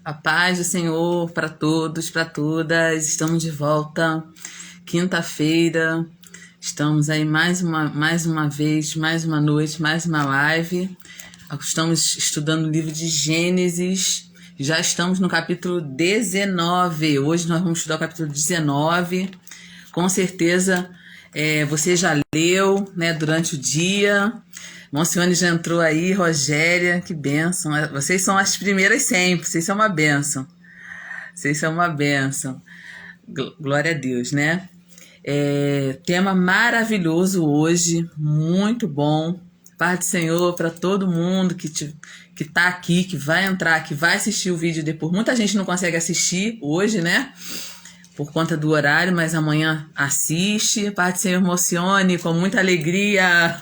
A paz do Senhor para todos, para todas. Estamos de volta. Quinta-feira. Estamos aí mais uma vez, mais uma noite, mais uma live. Estamos estudando o livro de Gênesis. Já estamos no capítulo 19. Hoje nós vamos estudar o capítulo 19. Com certeza você já leu, né, durante o dia. Monsione já entrou aí, Rogéria, que bênção. Vocês são as primeiras sempre, vocês são uma bênção. Vocês são uma bênção. Glória a Deus, né? Tema maravilhoso hoje, muito bom. Paz do Senhor para todo mundo que tá aqui, que vai entrar, que vai assistir o vídeo depois. Muita gente não consegue assistir hoje, né? Por conta do horário, mas amanhã assiste. Paz do Senhor, Monsione, com muita alegria.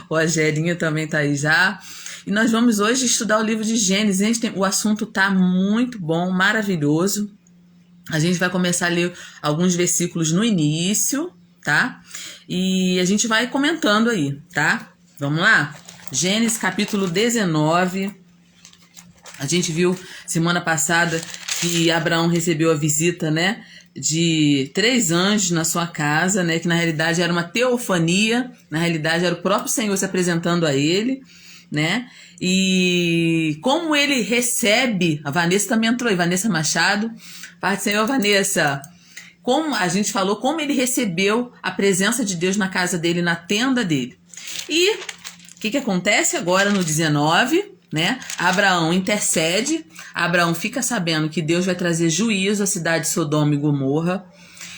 O Rogerinho também tá aí já. E nós vamos hoje estudar o livro de Gênesis. O assunto tá muito bom, maravilhoso. A gente vai começar a ler alguns versículos no início, tá? E a gente vai comentando aí, tá? Vamos lá? Gênesis capítulo 19. A gente viu semana passada que Abraão recebeu a visita, né, de 3 anjos na sua casa, né, que na realidade era uma teofania, na realidade era o próprio Senhor se apresentando a ele, né, e como ele recebe, a Vanessa também entrou aí, Vanessa Machado, Pai do Senhor, Vanessa, como a gente falou, como ele recebeu a presença de Deus na casa dele, na tenda dele. E o que acontece agora no 19, né? Abraão intercede, Abraão fica sabendo que Deus vai trazer juízo à cidade de Sodoma e Gomorra,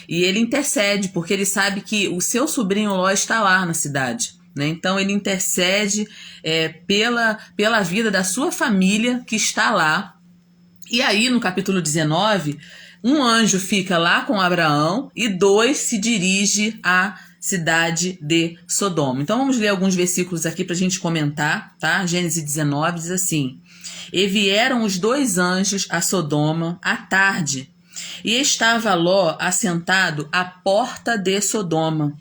e ele intercede, porque ele sabe que o seu sobrinho Ló está lá na cidade, né? Então ele intercede pela vida da sua família que está lá. E aí no capítulo 19, um anjo fica lá com Abraão e 2 se dirige à cidade de Sodoma. Então vamos ler alguns versículos aqui para a gente comentar, tá? Gênesis 19 diz assim: E vieram os 2 anjos a Sodoma à tarde, e estava Ló assentado à porta de Sodoma.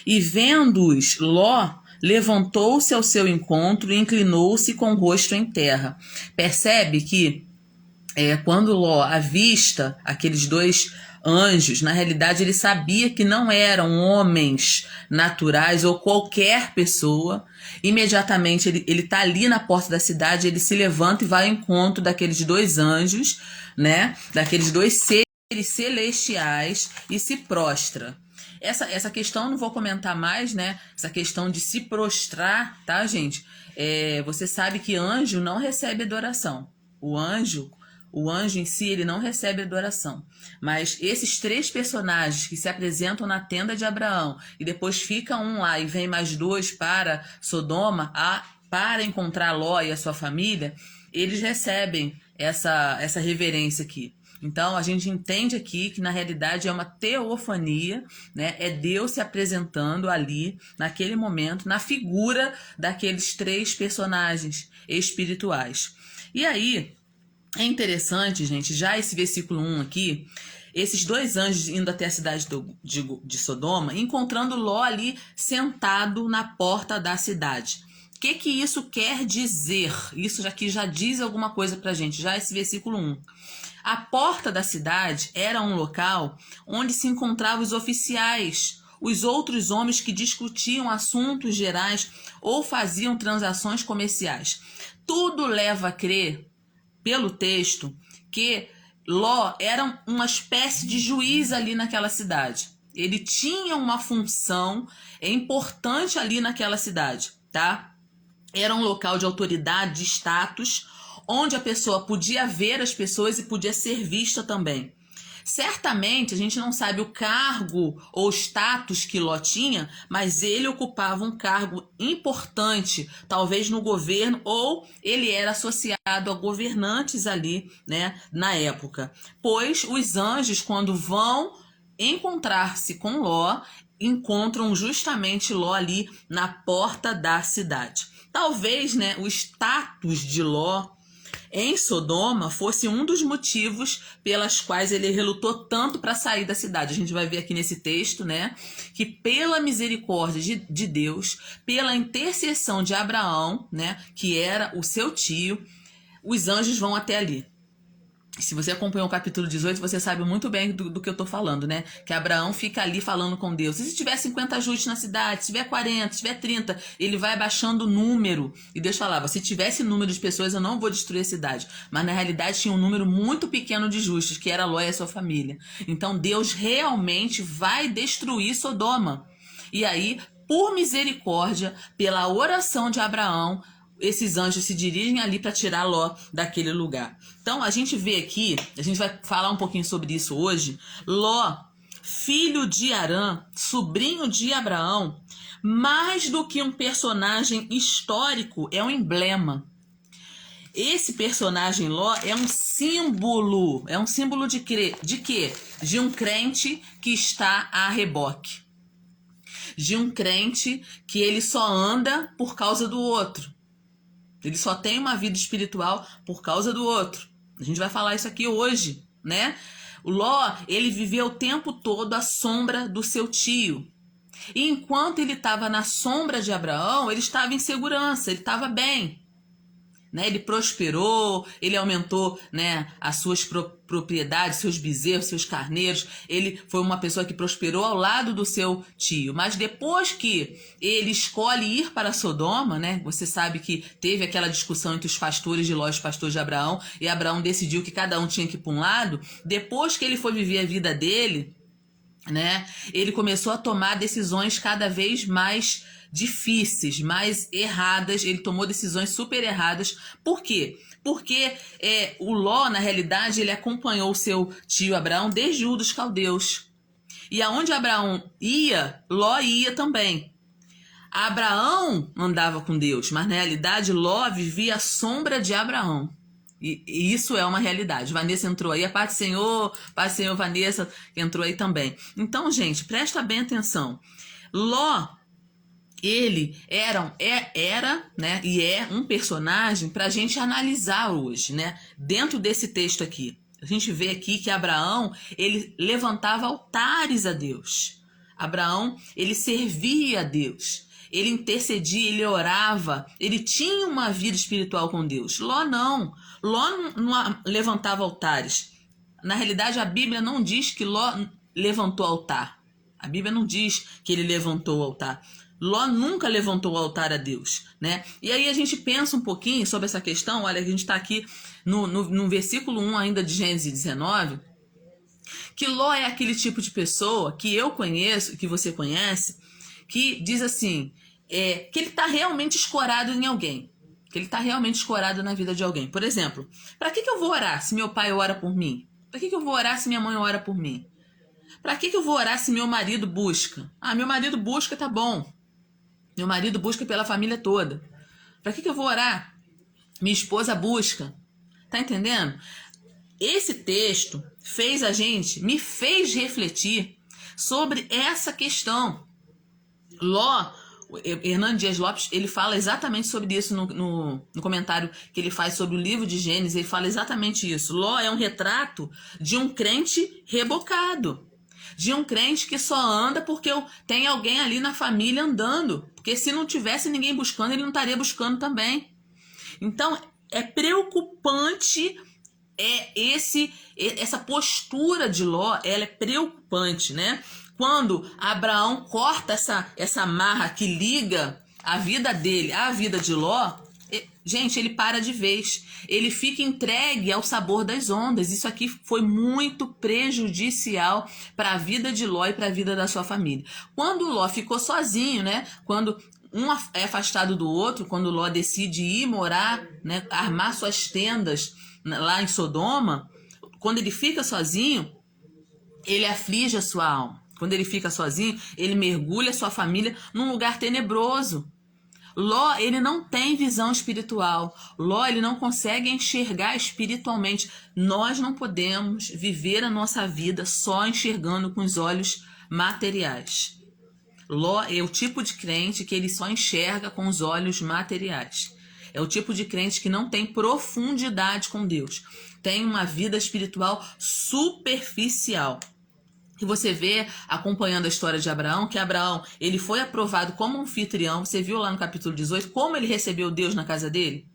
E vendo-os, Ló levantou-se ao seu encontro e inclinou-se com o rosto em terra. Percebe que quando Ló avista aqueles 2 anjos, na realidade ele sabia que não eram homens naturais ou qualquer pessoa. Imediatamente ele tá ali na porta da cidade, ele se levanta e vai ao encontro daqueles 2 anjos, né? Daqueles 2 seres celestiais e se prostra. Essa questão eu não vou comentar mais, né? Essa questão de se prostrar, tá, gente? Você sabe que anjo não recebe adoração. O anjo em si, ele não recebe adoração. Mas esses 3 personagens que se apresentam na tenda de Abraão e depois fica um lá e vem mais 2 para Sodoma para encontrar Ló e a sua família, eles recebem essa reverência aqui. Então a gente entende aqui que na realidade é uma teofania, né? É Deus se apresentando ali, naquele momento, na figura daqueles 3 personagens espirituais. E aí é interessante, gente, já esse versículo 1 aqui, esses 2 anjos indo até a cidade de Sodoma, encontrando Ló ali sentado na porta da cidade. O que isso quer dizer? Isso aqui já diz alguma coisa pra gente, já esse versículo 1. A porta da cidade era um local onde se encontravam os oficiais, os outros homens que discutiam assuntos gerais ou faziam transações comerciais. Tudo leva a crer, pelo texto, que Ló era uma espécie de juiz ali naquela cidade. Ele tinha uma função importante ali naquela cidade, tá? Era um local de autoridade, de status, onde a pessoa podia ver as pessoas e podia ser vista também. Certamente a gente não sabe o cargo ou status que Ló tinha, mas ele ocupava um cargo importante, talvez no governo, ou ele era associado a governantes ali, né, na época. Pois os anjos, quando vão encontrar-se com Ló, encontram justamente Ló ali na porta da cidade. Talvez, né, o status de Ló em Sodoma fosse um dos motivos pelas quais ele relutou tanto para sair da cidade. A gente vai ver aqui nesse texto, né, que pela misericórdia de Deus, pela intercessão de Abraão, né, que era o seu tio, os anjos vão até ali. Se você acompanhou o capítulo 18, você sabe muito bem do que eu tô falando, né? Que Abraão fica ali falando com Deus. E se tiver 50 justos na cidade, se tiver 40, se tiver 30, ele vai abaixando o número. E Deus falava, se tivesse número de pessoas, eu não vou destruir a cidade. Mas na realidade tinha um número muito pequeno de justos, que era Ló e a sua família. Então Deus realmente vai destruir Sodoma. E aí, por misericórdia, pela oração de Abraão, esses anjos se dirigem ali para tirar Ló daquele lugar. Então, a gente vê aqui, a gente vai falar um pouquinho sobre isso hoje. Ló, filho de Harã, sobrinho de Abraão, mais do que um personagem histórico, é um emblema. Esse personagem Ló é um símbolo de quê? De um crente que está a reboque. De um crente que ele só anda por causa do outro. Ele só tem uma vida espiritual por causa do outro. A gente vai falar isso aqui hoje, né? O Ló, ele viveu o tempo todo à sombra do seu tio. E enquanto ele estava na sombra de Abraão, ele estava em segurança, ele estava bem. Né? Ele prosperou, ele aumentou, né, as suas propriedades, seus bezerros, seus carneiros. Ele foi uma pessoa que prosperou ao lado do seu tio. Mas depois que ele escolhe ir para Sodoma, né, você sabe que teve aquela discussão entre os pastores de Ló e os pastores de Abraão, e Abraão decidiu que cada um tinha que ir para um lado. Depois que ele foi viver a vida dele, né, ele começou a tomar decisões cada vez mais difíceis, mais erradas. Ele tomou decisões super erradas. Por quê? Porque o Ló, na realidade, ele acompanhou o seu tio Abraão desde Ur dos Caldeus. E aonde Abraão ia, Ló ia também. Abraão andava com Deus, mas na realidade Ló vivia à sombra de Abraão. E isso é uma realidade. Vanessa entrou aí, a paz do Senhor, Vanessa entrou aí também. Então, gente, presta bem atenção. Ló, ele era, né, e é um personagem para a gente analisar hoje, né? Dentro desse texto aqui, a gente vê aqui que Abraão, ele levantava altares a Deus. Abraão, ele servia a Deus. Ele intercedia, ele orava, ele tinha uma vida espiritual com Deus. Ló não. Ló não levantava altares. Na realidade, a Bíblia não diz que Ló levantou altar. A Bíblia não diz que ele levantou o altar. Ló nunca levantou o altar a Deus, né? E aí a gente pensa um pouquinho sobre essa questão. Olha, a gente está aqui no versículo 1 ainda de Gênesis 19, que Ló é aquele tipo de pessoa que eu conheço, que você conhece, que diz assim, que ele está realmente escorado em alguém, que ele está realmente escorado na vida de alguém. Por exemplo, para que eu vou orar se meu pai ora por mim? Para que eu vou orar se minha mãe ora por mim? Para que eu vou orar se meu marido busca? Ah, meu marido busca, tá bom. Meu marido busca pela família toda. Para que eu vou orar? Minha esposa busca. Tá entendendo? Esse texto me fez refletir sobre essa questão. Ló, Hernando Dias Lopes, ele fala exatamente sobre isso no comentário que ele faz sobre o livro de Gênesis. Ele fala exatamente isso. Ló é um retrato de um crente rebocado, de um crente que só anda porque tem alguém ali na família andando, porque se não tivesse ninguém buscando, ele não estaria buscando também. Então é preocupante, essa postura de Ló, ela é preocupante, né? Quando Abraão corta essa amarra que liga a vida dele à vida de Ló, gente, ele para de vez. Ele fica entregue ao sabor das ondas. Isso aqui foi muito prejudicial para a vida de Ló e para a vida da sua família. Quando Ló ficou sozinho, né? Quando um é afastado do outro, quando Ló decide ir morar, né? Armar suas tendas lá em Sodoma, quando ele fica sozinho, ele aflige a sua alma. Quando ele fica sozinho, ele mergulha a sua família num lugar tenebroso. Ló, ele não tem visão espiritual. Ló, ele não consegue enxergar espiritualmente. Nós não podemos viver a nossa vida só enxergando com os olhos materiais. Ló é o tipo de crente que ele só enxerga com os olhos materiais. É o tipo de crente que não tem profundidade com Deus. Tem uma vida espiritual superficial. E você vê, acompanhando a história de Abraão, que Abraão, ele foi aprovado como anfitrião. Você viu lá no capítulo 18 como ele recebeu Deus na casa dele?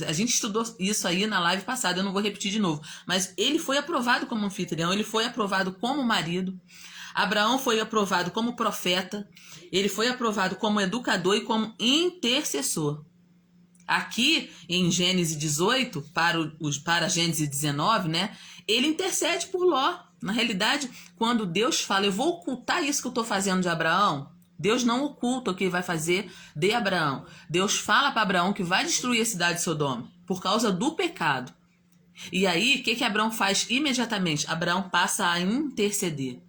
A gente estudou isso aí na live passada, eu não vou repetir de novo. Mas ele foi aprovado como anfitrião, ele foi aprovado como marido. Abraão foi aprovado como profeta, ele foi aprovado como educador e como intercessor. Aqui em Gênesis 18, para Gênesis 19, né, ele intercede por Ló. Na realidade, quando Deus fala, eu vou ocultar isso que eu estou fazendo de Abraão, Deus não oculta o que ele vai fazer de Abraão. Deus fala para Abraão que vai destruir a cidade de Sodoma por causa do pecado. E aí, o que Abraão faz imediatamente? Abraão passa a interceder.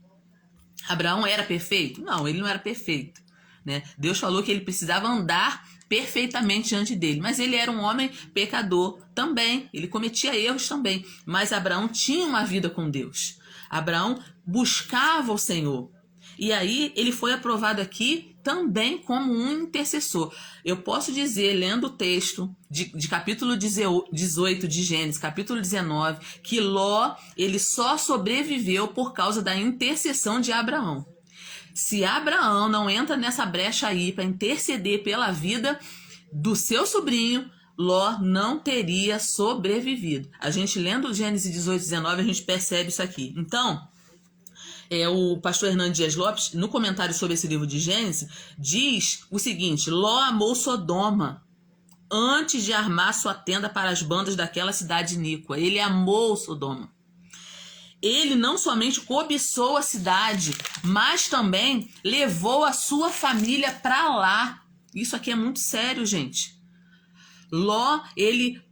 Abraão era perfeito? Não, ele não era perfeito, né? Deus falou que ele precisava andar perfeitamente diante dele, mas ele era um homem pecador também, ele cometia erros também, mas Abraão tinha uma vida com Deus. Abraão buscava o Senhor. E aí ele foi aprovado aqui também como um intercessor. Eu posso dizer, lendo o texto de capítulo 18 de Gênesis, capítulo 19, que Ló, ele só sobreviveu por causa da intercessão de Abraão. Se Abraão não entra nessa brecha aí para interceder pela vida do seu sobrinho, Ló não teria sobrevivido. A gente lendo Gênesis 18, 19, a gente percebe isso aqui. Então, o pastor Hernando Dias Lopes, no comentário sobre esse livro de Gênesis, diz o seguinte: Ló amou Sodoma antes de armar sua tenda para as bandas daquela cidade iníqua. Ele amou Sodoma. Ele não somente cobiçou a cidade, mas também levou a sua família para lá. Isso aqui é muito sério, gente. Ló,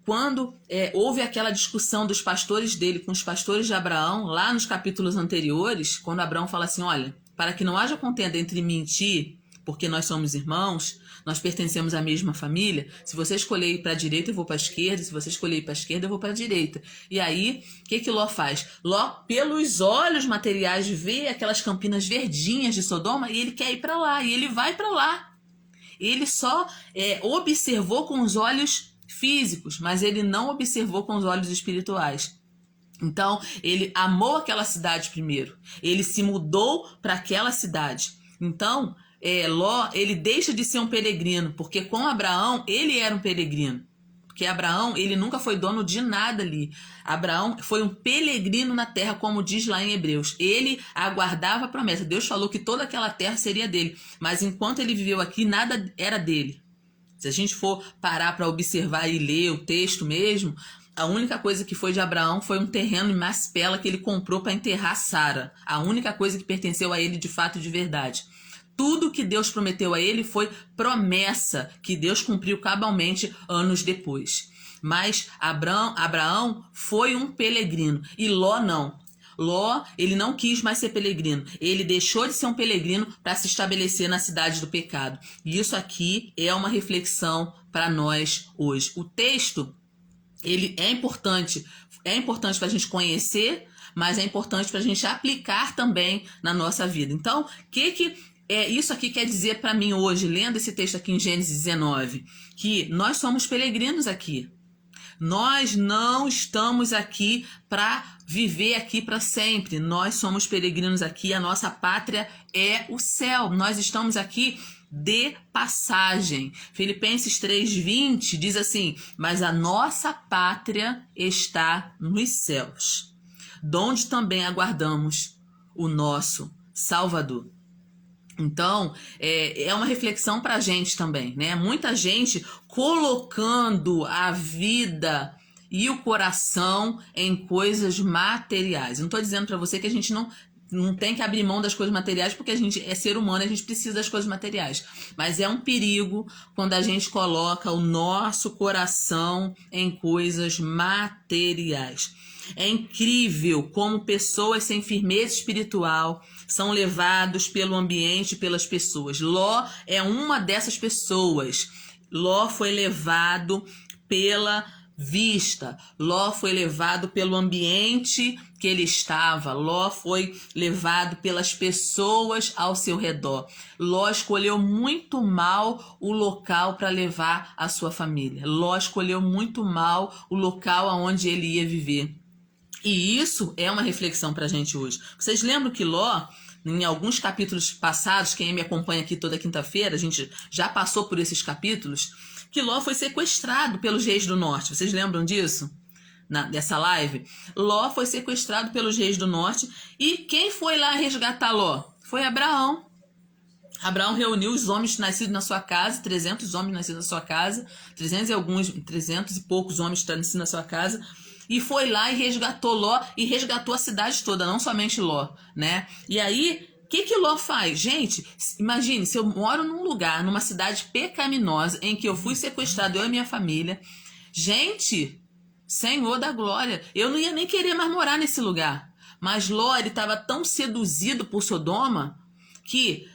quando houve aquela discussão dos pastores dele com os pastores de Abraão, lá nos capítulos anteriores, quando Abraão fala assim, olha, para que não haja contenda entre mim e ti, porque nós somos irmãos, nós pertencemos à mesma família, se você escolher ir para a direita, eu vou para a esquerda, se você escolher ir para a esquerda, eu vou para a direita. E aí, o que Ló faz? Ló, pelos olhos materiais, vê aquelas campinas verdinhas de Sodoma e ele quer ir para lá, e ele vai para lá. Ele só observou com os olhos físicos, mas ele não observou com os olhos espirituais. Então, ele amou aquela cidade primeiro. Ele se mudou para aquela cidade. Então, Ló, ele deixa de ser um peregrino, porque com Abraão, ele era um peregrino. Porque Abraão, ele nunca foi dono de nada ali. Abraão foi um peregrino na terra, como diz lá em Hebreus. Ele aguardava a promessa. Deus falou que toda aquela terra seria dele. Mas enquanto ele viveu aqui, nada era dele. Se a gente for parar para observar e ler o texto mesmo, a única coisa que foi de Abraão foi um terreno em Macpela que ele comprou para enterrar Sara. A única coisa que pertenceu a ele de fato e de verdade. Tudo que Deus prometeu a ele foi promessa que Deus cumpriu cabalmente anos depois. Mas Abraão foi um peregrino e Ló não. Ló, ele não quis mais ser peregrino. Ele deixou de ser um peregrino para se estabelecer na cidade do pecado. E isso aqui é uma reflexão para nós hoje. O texto, ele é importante para a gente conhecer, mas é importante para a gente aplicar também na nossa vida. Então, isso aqui quer dizer para mim hoje, lendo esse texto aqui em Gênesis 19, que nós somos peregrinos aqui. Nós não estamos aqui para viver aqui para sempre. Nós somos peregrinos aqui, a nossa pátria é o céu. Nós estamos aqui de passagem. Filipenses 3:20 diz assim, mas a nossa pátria está nos céus, donde também aguardamos o nosso Salvador. Então, é uma reflexão para a gente também, né? Muita gente colocando a vida e o coração em coisas materiais. Eu não estou dizendo para você que a gente não tem que abrir mão das coisas materiais, porque a gente é ser humano e a gente precisa das coisas materiais. Mas é um perigo quando a gente coloca o nosso coração em coisas materiais. É incrível como pessoas sem firmeza espiritual são levados pelo ambiente e pelas pessoas. Ló é uma dessas pessoas. Ló foi levado pela vista. Ló foi levado pelo ambiente que ele estava. Ló foi levado pelas pessoas ao seu redor. Ló escolheu muito mal o local para levar a sua família. Ló escolheu muito mal o local aonde ele ia viver. E isso é uma reflexão para a gente hoje. Vocês lembram que Ló, em alguns capítulos passados, quem me acompanha aqui toda quinta-feira, a gente já passou por esses capítulos, que Ló foi sequestrado pelos reis do norte. Vocês lembram disso? Dessa live? Ló foi sequestrado pelos reis do norte. E quem foi lá resgatar Ló? Foi Abraão. Abraão reuniu os homens nascidos na sua casa, 300 homens nascidos na sua casa, 300 e poucos homens nascidos na sua casa, e foi lá e resgatou Ló, e resgatou a cidade toda, não somente Ló, né? E aí, o que Ló faz? Gente, imagine, se eu moro num lugar, numa cidade pecaminosa, em que eu fui sequestrado, eu e minha família, gente, Senhor da glória, eu não ia nem querer mais morar nesse lugar. Mas Ló, ele estava tão seduzido por Sodoma, que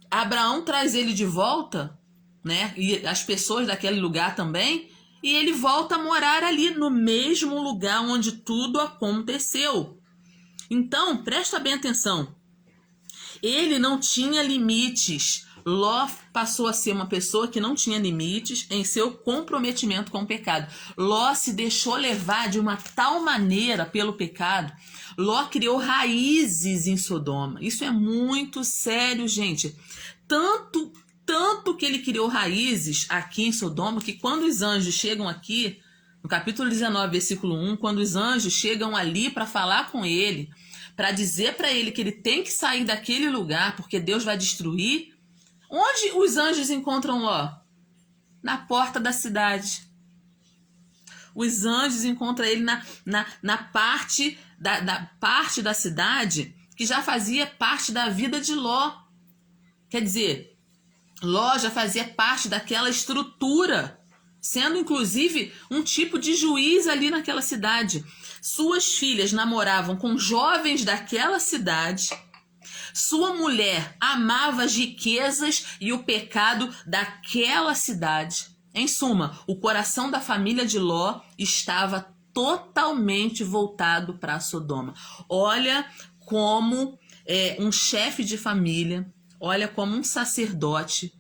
Abraão traz ele de volta, né? E as pessoas daquele lugar também, e ele volta a morar ali no mesmo lugar onde tudo aconteceu. Então, presta bem atenção. Ele não tinha limites. Ló passou a ser uma pessoa que não tinha limites em seu comprometimento com o pecado. Ló se deixou levar de uma tal maneira pelo pecado. Ló criou raízes em Sodoma. Isso é muito sério, gente. Tanto que ele criou raízes aqui em Sodoma, que quando os anjos chegam aqui, no capítulo 19, versículo 1, quando os anjos chegam ali para falar com ele, para dizer para ele que ele tem que sair daquele lugar, porque Deus vai destruir, onde os anjos encontram Ló? Na porta da cidade. Os anjos encontram ele na parte da cidade que já fazia parte da vida de Ló. Quer dizer, Ló já fazia parte daquela estrutura, sendo inclusive um tipo de juiz ali naquela cidade. Suas filhas namoravam com jovens daquela cidade. Sua mulher amava as riquezas e o pecado daquela cidade. Em suma, o coração da família de Ló estava totalmente voltado para Sodoma. Olha como um chefe de família, olha como um sacerdote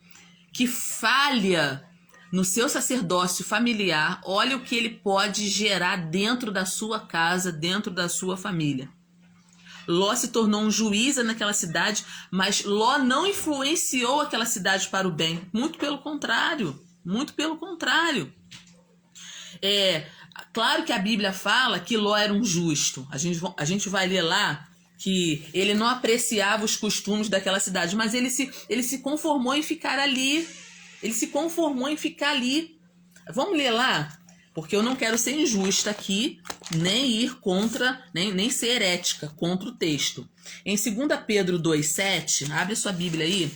que falha no seu sacerdócio familiar, olha o que ele pode gerar dentro da sua casa, dentro da sua família. Ló se tornou um juiz naquela cidade, mas Ló não influenciou aquela cidade para o bem. Muito pelo contrário. Muito pelo contrário. Claro que a Bíblia fala que Ló era um justo. A gente vai ler lá que ele não apreciava os costumes daquela cidade, mas ele se conformou em ficar ali. Ele se conformou em ficar ali. Vamos ler lá? Porque eu não quero ser injusta aqui, nem ir contra, nem ser herética contra o texto. Em 2 Pedro 2,7, abre a sua Bíblia aí.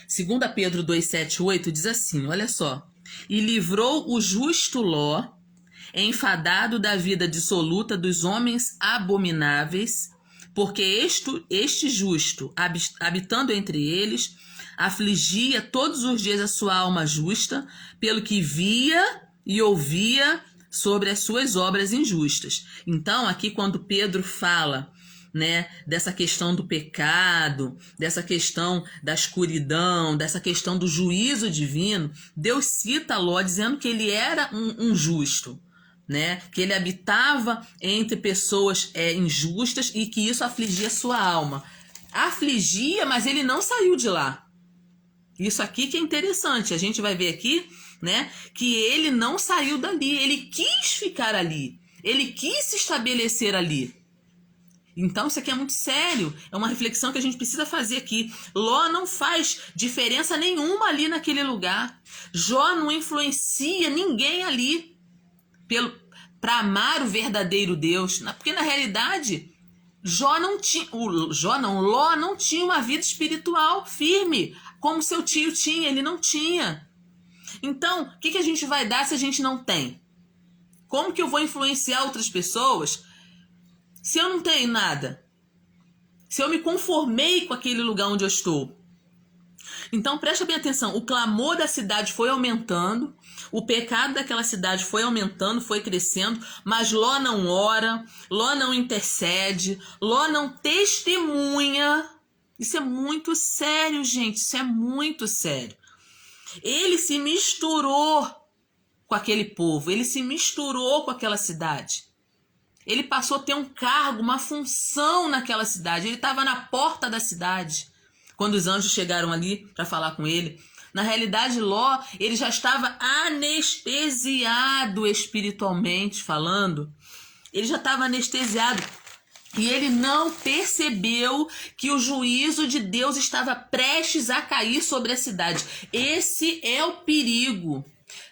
2 Pedro 2,7, 8 diz assim, olha só. E livrou o justo Ló, enfadado da vida dissoluta dos homens abomináveis, porque este justo, habitando entre eles, afligia todos os dias a sua alma justa, pelo que via e ouvia sobre as suas obras injustas. Então, aqui quando Pedro fala, né, dessa questão do pecado, dessa questão da escuridão, dessa questão do juízo divino, Deus cita Ló dizendo que ele era um justo, né, que ele habitava entre pessoas injustas e que isso afligia sua alma. Afligia, mas ele não saiu de lá. Isso aqui que é interessante, a gente vai ver aqui, né, que ele não saiu dali, ele quis ficar ali, ele quis se estabelecer ali. Então isso aqui é muito sério, é uma reflexão que a gente precisa fazer aqui. Ló não faz diferença nenhuma ali naquele lugar. Jó não influencia ninguém ali para amar o verdadeiro Deus, porque na realidade Ló não tinha uma vida espiritual firme, como seu tio tinha, ele não tinha. Então, o que a gente vai dar se a gente não tem? Como que eu vou influenciar outras pessoas se eu não tenho nada? Se eu me conformei com aquele lugar onde eu estou? Então, presta bem atenção, o clamor da cidade foi aumentando, o pecado daquela cidade foi aumentando, foi crescendo, mas Ló não ora, Ló não intercede, Ló não testemunha. Isso é muito sério, gente, isso é muito sério. Ele se misturou com aquele povo, ele se misturou com aquela cidade. Ele passou a ter um cargo, uma função naquela cidade. Ele estava na porta da cidade quando os anjos chegaram ali para falar com ele. Na realidade, Ló, ele já estava anestesiado espiritualmente falando. Ele já estava anestesiado. E ele não percebeu que o juízo de Deus estava prestes a cair sobre a cidade. Esse é o perigo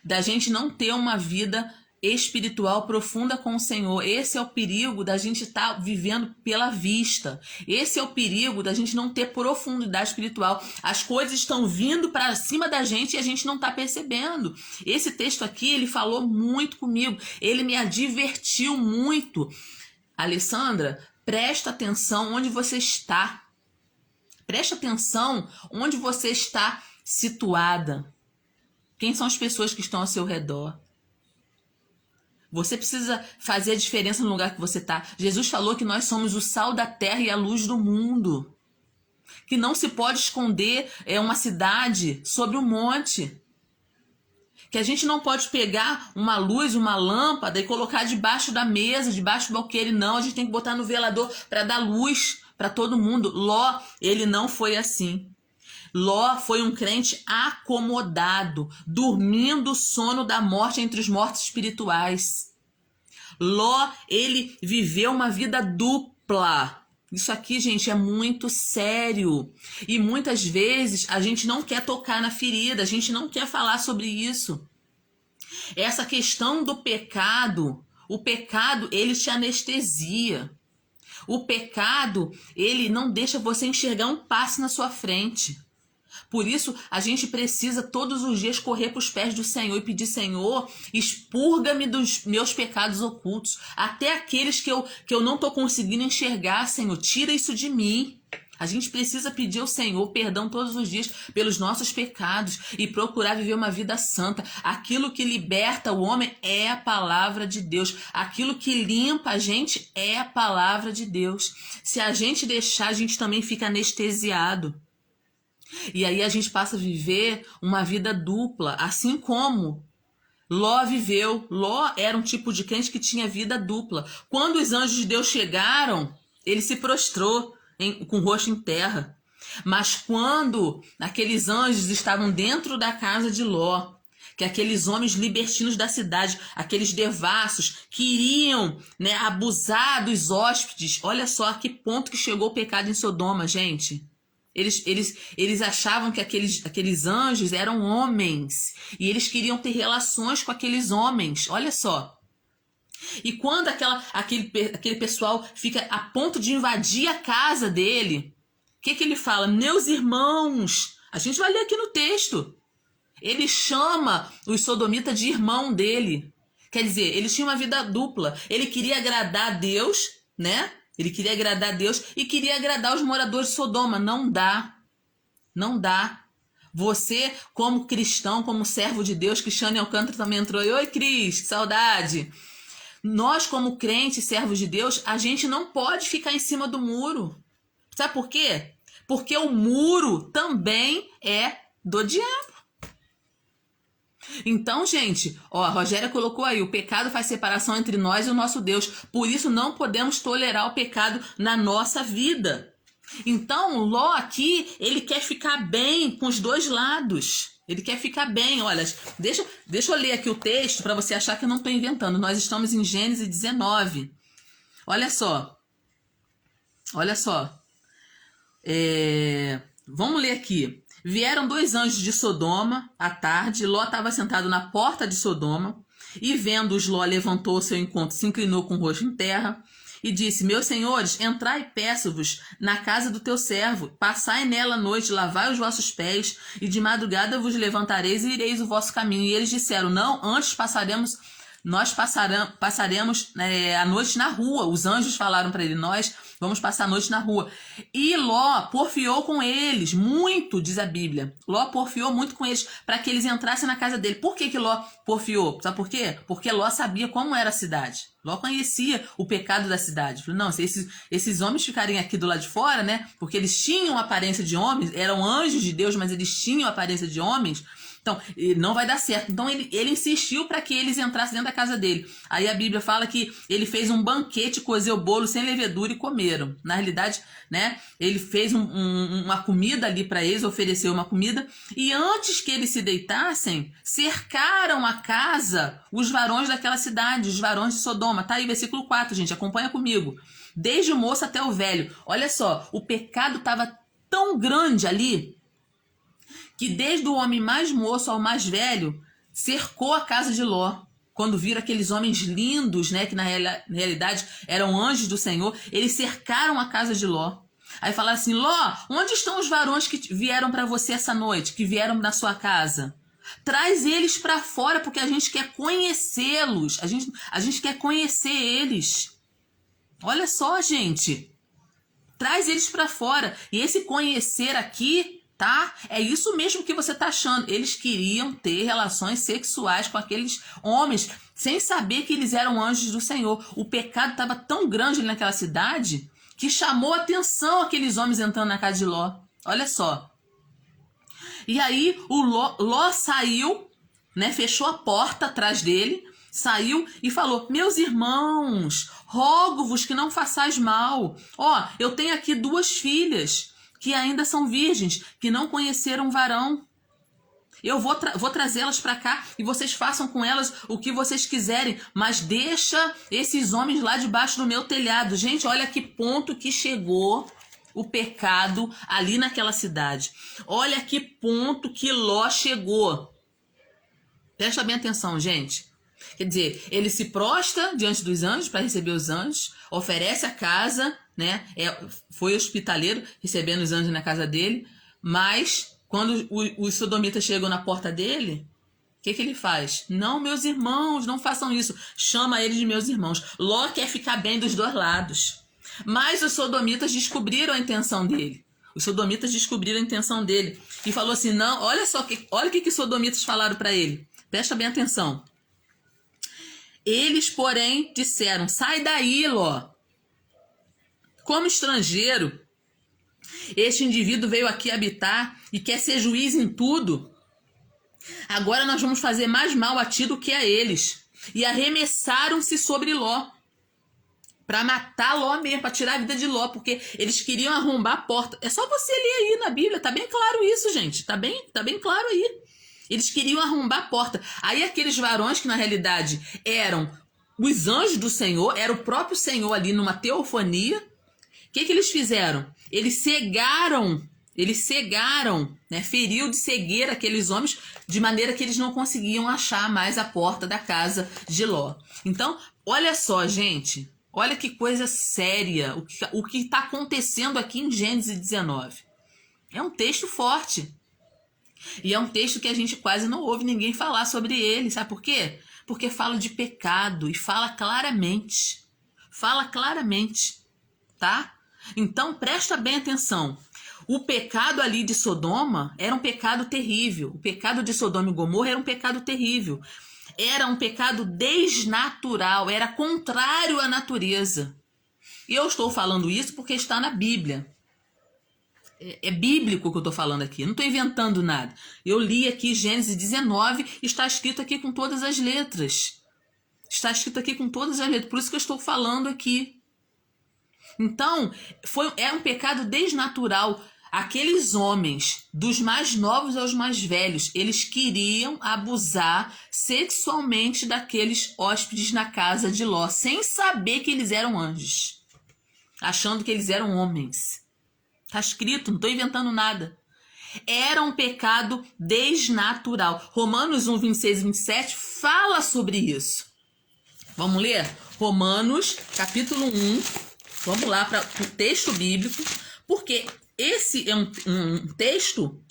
da gente não ter uma vida espiritual profunda com o Senhor. Esse é o perigo da gente estar vivendo pela vista. Esse é o perigo da gente não ter profundidade espiritual. As coisas estão vindo para cima da gente e a gente não está percebendo. Esse texto aqui, ele falou muito comigo. Ele me advertiu muito. Alessandra, presta atenção onde você está. Presta atenção onde você está situada. Quem são as pessoas que estão ao seu redor? Você precisa fazer a diferença no lugar que você está. Jesus falou que nós somos o sal da terra e a luz do mundo. Que não se pode esconder uma cidade sobre um monte. Que a gente não pode pegar uma luz, uma lâmpada e colocar debaixo da mesa, debaixo do alqueire. Não, a gente tem que botar no velador para dar luz para todo mundo. Ló, ele não foi assim. Ló foi um crente acomodado, dormindo o sono da morte entre os mortos espirituais. Ló, ele viveu uma vida dupla. Isso aqui, gente, é muito sério. E muitas vezes a gente não quer tocar na ferida, a gente não quer falar sobre isso. Essa questão do pecado, o pecado, ele te anestesia. O pecado, ele não deixa você enxergar um passo na sua frente. Por isso, a gente precisa todos os dias correr para os pés do Senhor e pedir: Senhor, expurga-me dos meus pecados ocultos, até aqueles que eu não estou conseguindo enxergar, Senhor, tira isso de mim. A gente precisa pedir ao Senhor perdão todos os dias pelos nossos pecados e procurar viver uma vida santa. Aquilo que liberta o homem é a palavra de Deus. Aquilo que limpa a gente é a palavra de Deus. Se a gente deixar, a gente também fica anestesiado. E aí a gente passa a viver uma vida dupla, assim como Ló viveu. Ló era um tipo de crente que tinha vida dupla. Quando os anjos de Deus chegaram, ele se prostrou com o rosto em terra. Mas quando aqueles anjos estavam dentro da casa de Ló, que aqueles homens libertinos da cidade, aqueles devassos, queriam, abusar dos hóspedes. Olha só a que ponto que chegou o pecado em Sodoma, gente. Eles achavam que aqueles anjos eram homens e eles queriam ter relações com aqueles homens. Olha só. E quando aquele pessoal fica a ponto de invadir a casa dele, o que ele fala? Meus irmãos, a gente vai ler aqui no texto. Ele chama os sodomitas de irmão dele. Quer dizer, eles tinham uma vida dupla. Ele queria agradar a Deus, né? Ele queria agradar a Deus e queria agradar os moradores de Sodoma. Não dá. Não dá. Você, como cristão, como servo de Deus, Cristiane Alcântara também entrou. Oi, Cris, que saudade. Nós, como crentes, servos de Deus, a gente não pode ficar em cima do muro. Sabe por quê? Porque o muro também é do diabo. Então, gente, a Rogéria colocou aí: o pecado faz separação entre nós e o nosso Deus. Por isso não podemos tolerar o pecado na nossa vida. Então, Ló aqui, ele quer ficar bem com os dois lados. Ele quer ficar bem. Olha, deixa eu ler aqui o texto para você achar que eu não estou inventando. Nós estamos em Gênesis 19. Olha só. Olha só. Vamos ler aqui. Vieram 2 anjos de Sodoma à tarde. Ló estava sentado na porta de Sodoma. E vendo-os, Ló levantou seu encontro, se inclinou com o rosto em terra e disse: meus senhores, entrai e peço-vos na casa do teu servo, passai nela a noite, lavai os vossos pés, e de madrugada vos levantareis e ireis o vosso caminho. E eles disseram: não, antes passaremos a noite na rua. Os anjos falaram para ele: nós vamos passar a noite na rua. E Ló porfiou com eles muito, diz a Bíblia. Ló porfiou muito com eles para que eles entrassem na casa dele. Por que Ló porfiou? Sabe por quê? Porque Ló sabia como era a cidade. Ló conhecia o pecado da cidade. Falou: não, se esses homens ficarem aqui do lado de fora, né? Porque eles tinham aparência de homens, eram anjos de Deus, mas eles tinham aparência de homens. Então, não vai dar certo. Então, ele insistiu para que eles entrassem dentro da casa dele. Aí a Bíblia fala que ele fez um banquete, cozeu bolo sem levedura e comeram. Na realidade, né, ele fez uma comida ali para eles, ofereceu uma comida. E antes que eles se deitassem, cercaram a casa os varões daquela cidade, os varões de Sodoma. Tá aí, versículo 4, gente, acompanha comigo. Desde o moço até o velho. Olha só, o pecado estava tão grande ali que desde o homem mais moço ao mais velho cercou a casa de Ló. Quando viram aqueles homens lindos, né, que na realidade eram anjos do Senhor, eles cercaram a casa de Ló. Aí falaram assim: Ló, onde estão os varões que vieram para você essa noite, que vieram na sua casa? Traz eles para fora, porque a gente quer conhecê-los, a gente quer conhecer eles. Olha só, gente, traz eles para fora. E esse conhecer aqui, tá? É isso mesmo que você tá achando. Eles queriam ter relações sexuais com aqueles homens, sem saber que eles eram anjos do Senhor. O pecado estava tão grande ali naquela cidade que chamou a atenção aqueles homens entrando na casa de Ló. Olha só. E aí o Ló saiu, né? Fechou a porta atrás dele, saiu e falou: meus irmãos, rogo-vos que não façais mal. Ó, eu tenho aqui 2 filhas que ainda são virgens, que não conheceram varão. Eu vou trazê-las para cá e vocês façam com elas o que vocês quiserem, mas deixa esses homens lá debaixo do meu telhado. Gente, olha que ponto que chegou o pecado ali naquela cidade. Olha que ponto que Ló chegou. Presta bem atenção, gente. Quer dizer, ele se prostra diante dos anjos para receber os anjos, oferece a casa, né? Foi hospitaleiro, recebendo os anjos na casa dele, mas quando os sodomitas chegam na porta dele, o que ele faz? Não, meus irmãos, não façam isso. Chama eles de meus irmãos. Ló quer ficar bem dos 2 lados. Mas os sodomitas descobriram a intenção dele. Os sodomitas descobriram a intenção dele. E falou assim: não, olha só, olha o que os sodomitas falaram para ele. Presta bem atenção. Eles, porém, disseram: sai daí, Ló. Como estrangeiro, este indivíduo veio aqui habitar e quer ser juiz em tudo. Agora nós vamos fazer mais mal a ti do que a eles. E arremessaram-se sobre Ló, para matar Ló mesmo, para tirar a vida de Ló, porque eles queriam arrombar a porta. É só você ler aí na Bíblia, tá bem claro isso, gente. Tá bem claro aí. Eles queriam arrombar a porta. Aí aqueles varões que na realidade eram os anjos do Senhor, era o próprio Senhor ali numa teofania. O que eles fizeram? Eles cegaram, né? Feriu de cegueira aqueles homens, de maneira que eles não conseguiam achar mais a porta da casa de Ló. Então, olha só, gente, olha que coisa séria o que está acontecendo aqui em Gênesis 19. É um texto forte. E é um texto que a gente quase não ouve ninguém falar sobre ele. Sabe por quê? Porque fala de pecado e fala claramente. Fala claramente, tá? Então, presta bem atenção. O pecado ali de Sodoma era um pecado terrível. O pecado de Sodoma e Gomorra era um pecado terrível. Era um pecado desnatural, era contrário à natureza. E eu estou falando isso porque está na Bíblia. É bíblico o que eu estou falando aqui, não estou inventando nada. Eu li aqui Gênesis 19, está escrito aqui com todas as letras. Está escrito aqui com todas as letras, por isso que eu estou falando aqui. Então, é um pecado desnatural. Aqueles homens, dos mais novos aos mais velhos, eles queriam abusar sexualmente daqueles hóspedes na casa de Ló, sem saber que eles eram anjos, achando que eles eram homens. Está escrito, não estou inventando nada. Era um pecado desnatural. Romanos 1, 26 e 27 fala sobre isso. Vamos ler? Romanos, capítulo 1. Vamos lá para o texto bíblico, porque esse é um texto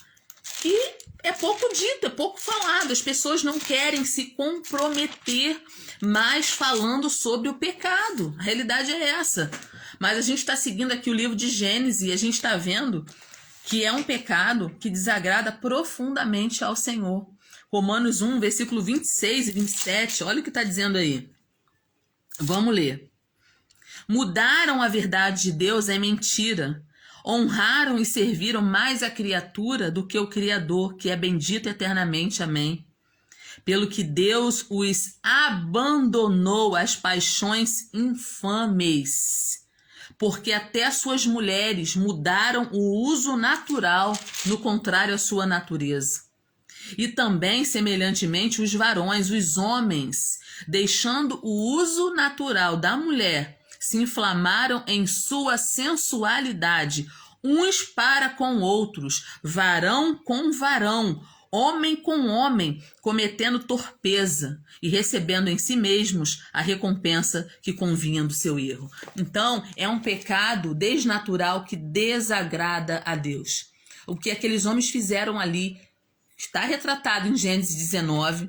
que é pouco dito, é pouco falado. As pessoas não querem se comprometer mais falando sobre o pecado. A realidade é essa. Mas a gente está seguindo aqui o livro de Gênesis e a gente está vendo que é um pecado que desagrada profundamente ao Senhor. Romanos 1, versículo 26 e 27, olha o que está dizendo aí. Vamos ler. Mudaram a verdade de Deus em mentira. Honraram e serviram mais a criatura do que o Criador, que é bendito eternamente. Amém. Pelo que Deus os abandonou às paixões infames, porque até suas mulheres mudaram o uso natural, no contrário à sua natureza. E também, semelhantemente, os varões, os homens, deixando o uso natural da mulher, se inflamaram em sua sensualidade, uns para com outros, varão com varão, homem com homem, cometendo torpeza e recebendo em si mesmos a recompensa que convinha do seu erro. Então, é um pecado desnatural que desagrada a Deus. O que aqueles homens fizeram ali está retratado em Gênesis 19,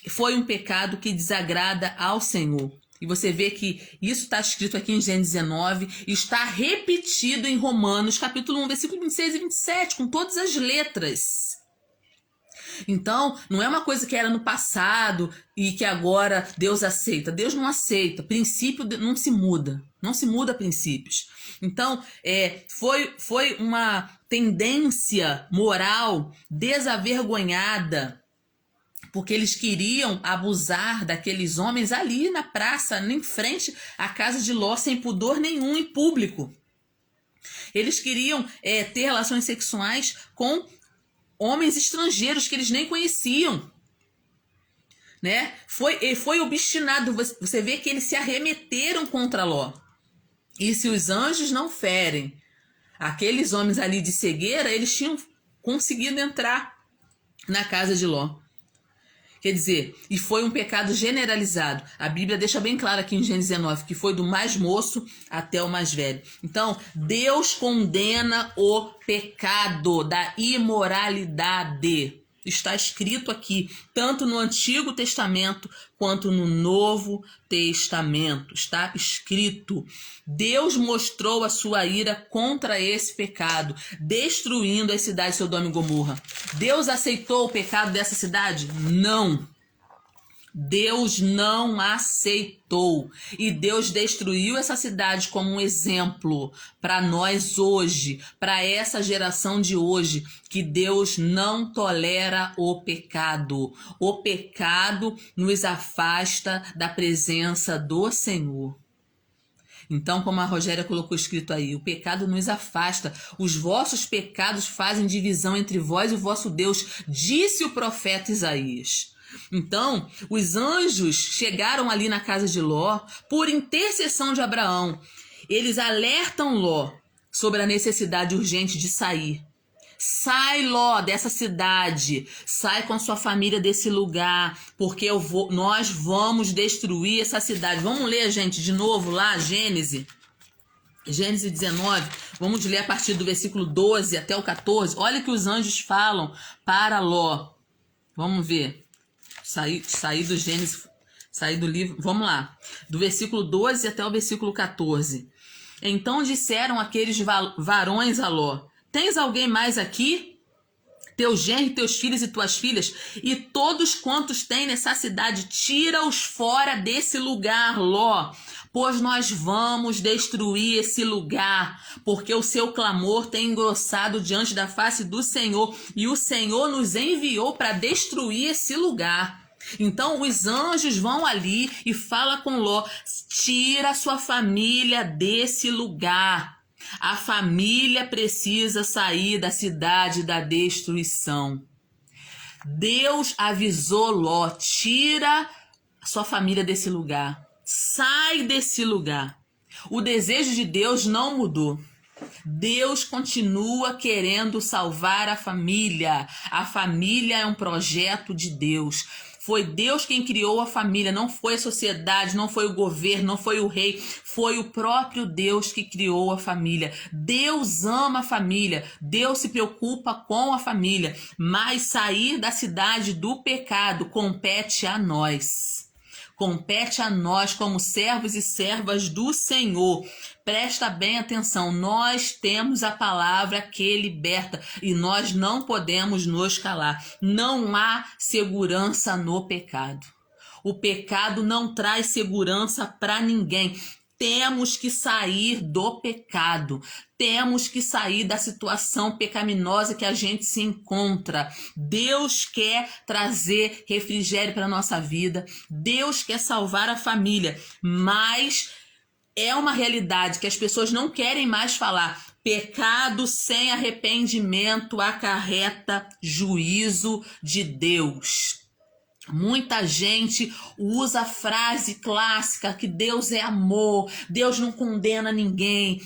foi um pecado que desagrada ao Senhor. E você vê que isso está escrito aqui em Gênesis 19 e está repetido em Romanos, capítulo 1, versículo 26 e 27, com todas as letras. Então, não é uma coisa que era no passado e que agora Deus aceita. Deus não aceita. Princípio não se muda. Não se muda princípios. Então, foi uma tendência moral desavergonhada, porque eles queriam abusar daqueles homens ali na praça, em frente à casa de Ló, sem pudor nenhum, em público. Eles queriam ter relações sexuais com homens estrangeiros que eles nem conheciam, né? Foi obstinado. Você vê que eles se arremeteram contra Ló. E se os anjos não ferem aqueles homens ali de cegueira, eles tinham conseguido entrar na casa de Ló. Quer dizer, e foi um pecado generalizado. A Bíblia deixa bem claro aqui em Gênesis 19 que foi do mais moço até o mais velho. Então, Deus condena o pecado da imoralidade. Está escrito aqui, tanto no Antigo Testamento quanto no Novo Testamento. Está escrito. Deus mostrou a sua ira contra esse pecado, destruindo as cidades de Sodoma e Gomorra. Deus aceitou o pecado dessa cidade? Não. Deus não aceitou. E Deus destruiu essa cidade como um exemplo para nós hoje, para essa geração de hoje, que Deus não tolera o pecado. O pecado nos afasta da presença do Senhor. Então, como a Rogéria colocou escrito aí, o pecado nos afasta. Os vossos pecados fazem divisão entre vós e o vosso Deus, disse o profeta Isaías. Então, os anjos chegaram ali na casa de Ló por intercessão de Abraão. Eles alertam Ló sobre a necessidade urgente de sair. Sai, Ló, dessa cidade. Sai com a sua família desse lugar, porque nós vamos destruir essa cidade. Vamos ler, gente, de novo lá, Gênesis 19. Vamos ler a partir do versículo 12 até o 14. Olha o que os anjos falam para Ló. Vamos ver. Sair do Gênesis, sair do livro, vamos lá, do versículo 12 até o versículo 14. Então disseram aqueles varões a Ló: tens alguém mais aqui? Teu genro, teus filhos e tuas filhas, e todos quantos têm nessa cidade, tira-os fora desse lugar, Ló, pois nós vamos destruir esse lugar, porque o seu clamor tem engrossado diante da face do Senhor, e o Senhor nos enviou para destruir esse lugar. Então os anjos vão ali e falam com Ló: tira a sua família desse lugar. A família precisa sair da cidade da destruição. Deus avisou Ló: tira a sua família desse lugar. Sai desse lugar. O desejo de Deus não mudou. Deus continua querendo salvar a família. A família é um projeto de Deus. Foi Deus quem criou a família, não foi a sociedade, não foi o governo, não foi o rei, foi o próprio Deus que criou a família. Deus ama a família, Deus se preocupa com a família, mas sair da cidade do pecado compete a nós. Compete a nós como servos e servas do Senhor. Presta bem atenção, nós temos a palavra que liberta e nós não podemos nos calar. Não há segurança no pecado. O pecado não traz segurança para ninguém. temos que sair do pecado. Temos que sair da situação pecaminosa que a gente se encontra. Deus quer trazer refrigério para a nossa vida. Deus quer salvar a família. Mas é uma realidade que as pessoas não querem mais falar. Pecado sem arrependimento acarreta juízo de Deus. Muita gente usa a frase clássica que Deus é amor, Deus não condena ninguém.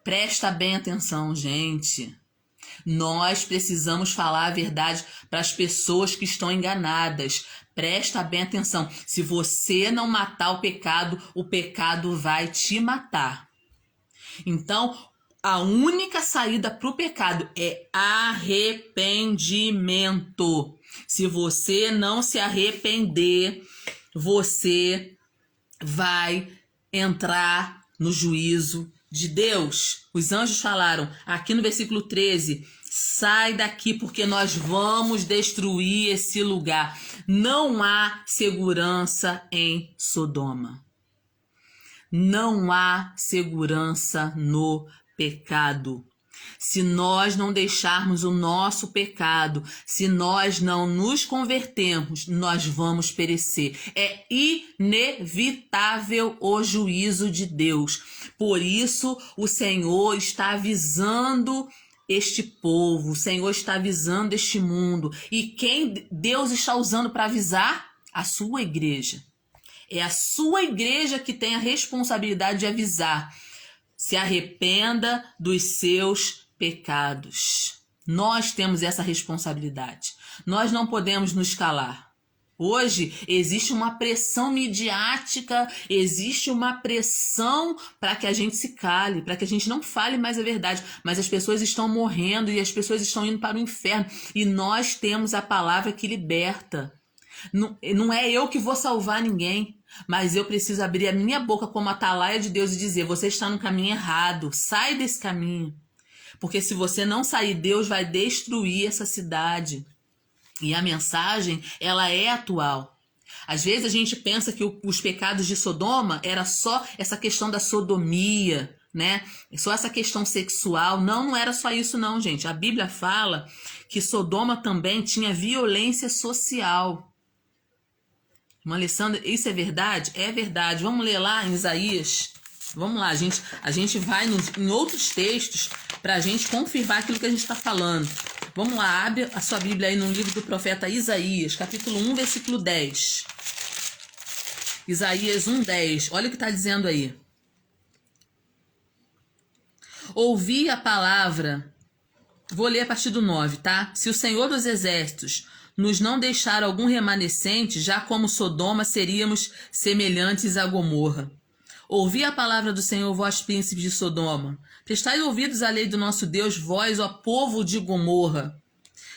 Presta bem atenção, gente. Nós precisamos falar a verdade para as pessoas que estão enganadas. Presta bem atenção. Se você não matar o pecado vai te matar. Então, a única saída para o pecado é arrependimento. Se você não se arrepender, você vai entrar no juízo de Deus. Os anjos falaram aqui no versículo 13: sai daqui porque nós vamos destruir esse lugar. Não há segurança em Sodoma. Não há segurança no pecado. Se nós não deixarmos o nosso pecado, se nós não nos convertermos, nós vamos perecer. É inevitável o juízo de Deus. Por isso, o Senhor está avisando este povo, o Senhor está avisando este mundo. E quem Deus está usando para avisar? A sua igreja. É a sua igreja que tem a responsabilidade de avisar. Se arrependa dos seus pecados. Nós temos essa responsabilidade. Nós não podemos nos calar. Hoje existe uma pressão midiática, existe uma pressão para que a gente se cale, para que a gente não fale mais a verdade. Mas as pessoas estão morrendo e as pessoas estão indo para o inferno. E nós temos a palavra que liberta. Não é eu que vou salvar ninguém, mas eu preciso abrir a minha boca como atalaia de Deus e dizer: você está no caminho errado, sai desse caminho. Porque se você não sair, Deus vai destruir essa cidade. E a mensagem, ela é atual. Às vezes a gente pensa que os pecados de Sodoma era só essa questão da sodomia, né? Só essa questão sexual. Não era só isso não, gente. A Bíblia fala que Sodoma também tinha violência social. Irmã Alessandra, isso é verdade? É verdade. Vamos ler lá em Isaías. Vamos lá, a gente vai em outros textos para a gente confirmar aquilo que a gente está falando. Vamos lá, abre a sua Bíblia aí no livro do profeta Isaías, capítulo 1, versículo 10. Isaías 1, 10. Olha o que está dizendo aí. Ouvi a palavra. Vou ler a partir do 9, tá? Se o Senhor dos Exércitos nos não deixar algum remanescente, já como Sodoma seríamos semelhantes a Gomorra. Ouvi a palavra do Senhor, vós príncipes de Sodoma. Prestai ouvidos à lei do nosso Deus, vós, ó povo de Gomorra.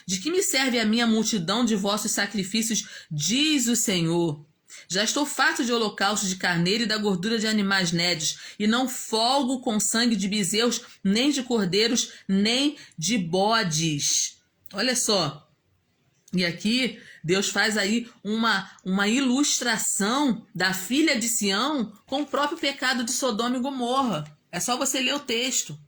De que me serve a minha multidão de vossos sacrifícios, diz o Senhor. Já estou farto de holocaustos de carneiro e da gordura de animais nédios, e não folgo com sangue de bezerros, nem de cordeiros, nem de bodes. Olha só. E aqui Deus faz aí uma ilustração da filha de Sião com o próprio pecado de Sodoma e Gomorra. É só você ler o texto.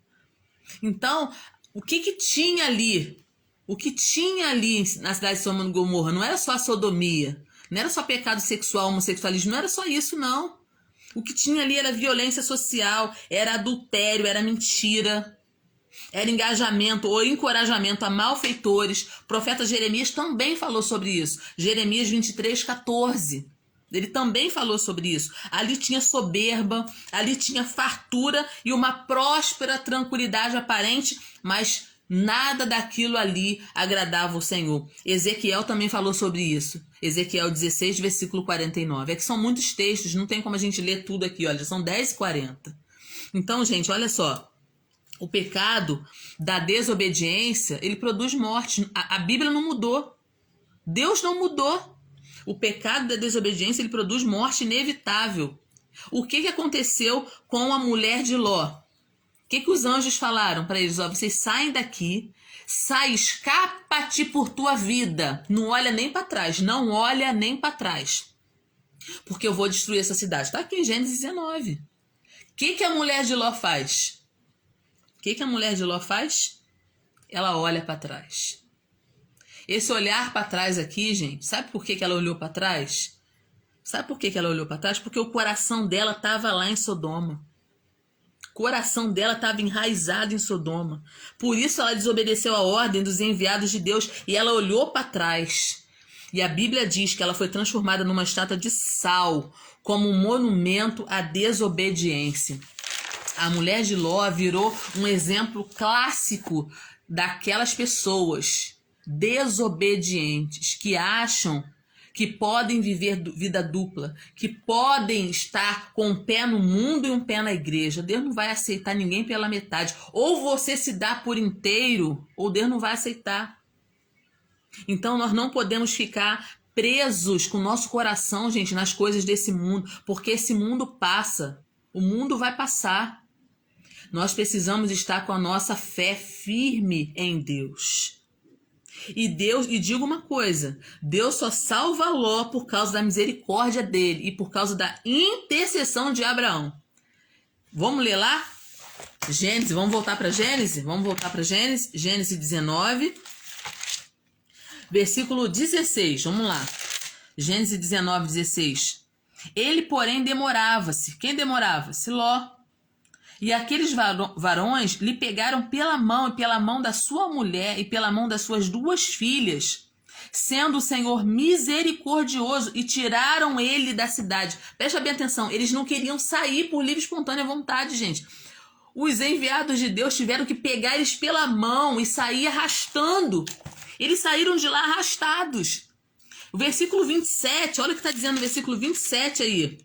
Então, o que tinha ali? O que tinha ali na cidade de Sodoma e Gomorra não era só a sodomia, não era só pecado sexual, homossexualismo, não era só isso, não. O que tinha ali era violência social, era adultério, era mentira. Era engajamento ou encorajamento a malfeitores. O profeta Jeremias também falou sobre isso. Jeremias 23, 14. Ele também falou sobre isso. Ali tinha soberba, ali tinha fartura e uma próspera tranquilidade aparente, mas nada daquilo ali agradava o Senhor. Ezequiel também falou sobre isso. Ezequiel 16, versículo 49. É que são muitos textos, não tem como a gente ler tudo aqui, olha, são 10:40. Então, gente, olha só. O pecado da desobediência, ele produz morte. A Bíblia não mudou. Deus não mudou. O pecado da desobediência, ele produz morte inevitável. O que aconteceu com a mulher de Ló? O que os anjos falaram para eles? Ó, vocês saem daqui, sai, escapa-te por tua vida. Não olha nem para trás, não olha nem para trás. Porque eu vou destruir essa cidade. Está aqui em Gênesis 19. que a mulher de Ló faz? O que a mulher de Ló faz? Ela olha para trás. Esse olhar para trás aqui, gente, sabe por que ela olhou para trás? Sabe por que ela olhou para trás? Porque o coração dela estava lá em Sodoma. O coração dela estava enraizado em Sodoma. Por isso ela desobedeceu a ordem dos enviados de Deus e ela olhou para trás. E a Bíblia diz que ela foi transformada numa estátua de sal, como um monumento à desobediência. A mulher de Ló virou um exemplo clássico daquelas pessoas desobedientes que acham que podem viver vida dupla, que podem estar com um pé no mundo e um pé na igreja. Deus não vai aceitar ninguém pela metade. Ou você se dá por inteiro, ou Deus não vai aceitar. Então nós não podemos ficar presos com o nosso coração, gente, nas coisas desse mundo, porque esse mundo passa. O mundo vai passar. Nós precisamos estar com a nossa fé firme em Deus. E digo uma coisa, Deus só salva Ló por causa da misericórdia dele e por causa da intercessão de Abraão. Vamos ler lá? Gênesis, vamos voltar para Gênesis? Gênesis 19, versículo 16, vamos lá. Gênesis 19, 16. Ele, porém, demorava-se. Quem demorava-se? Ló. E aqueles varões lhe pegaram pela mão e pela mão da sua mulher e pela mão das suas 2 filhas, sendo o Senhor misericordioso, e tiraram ele da cidade. Presta bem atenção, eles não queriam sair por livre e espontânea vontade, gente. Os enviados de Deus tiveram que pegar eles pela mão e sair arrastando. Eles saíram de lá arrastados. O versículo 27, olha o que está dizendo no versículo 27 aí.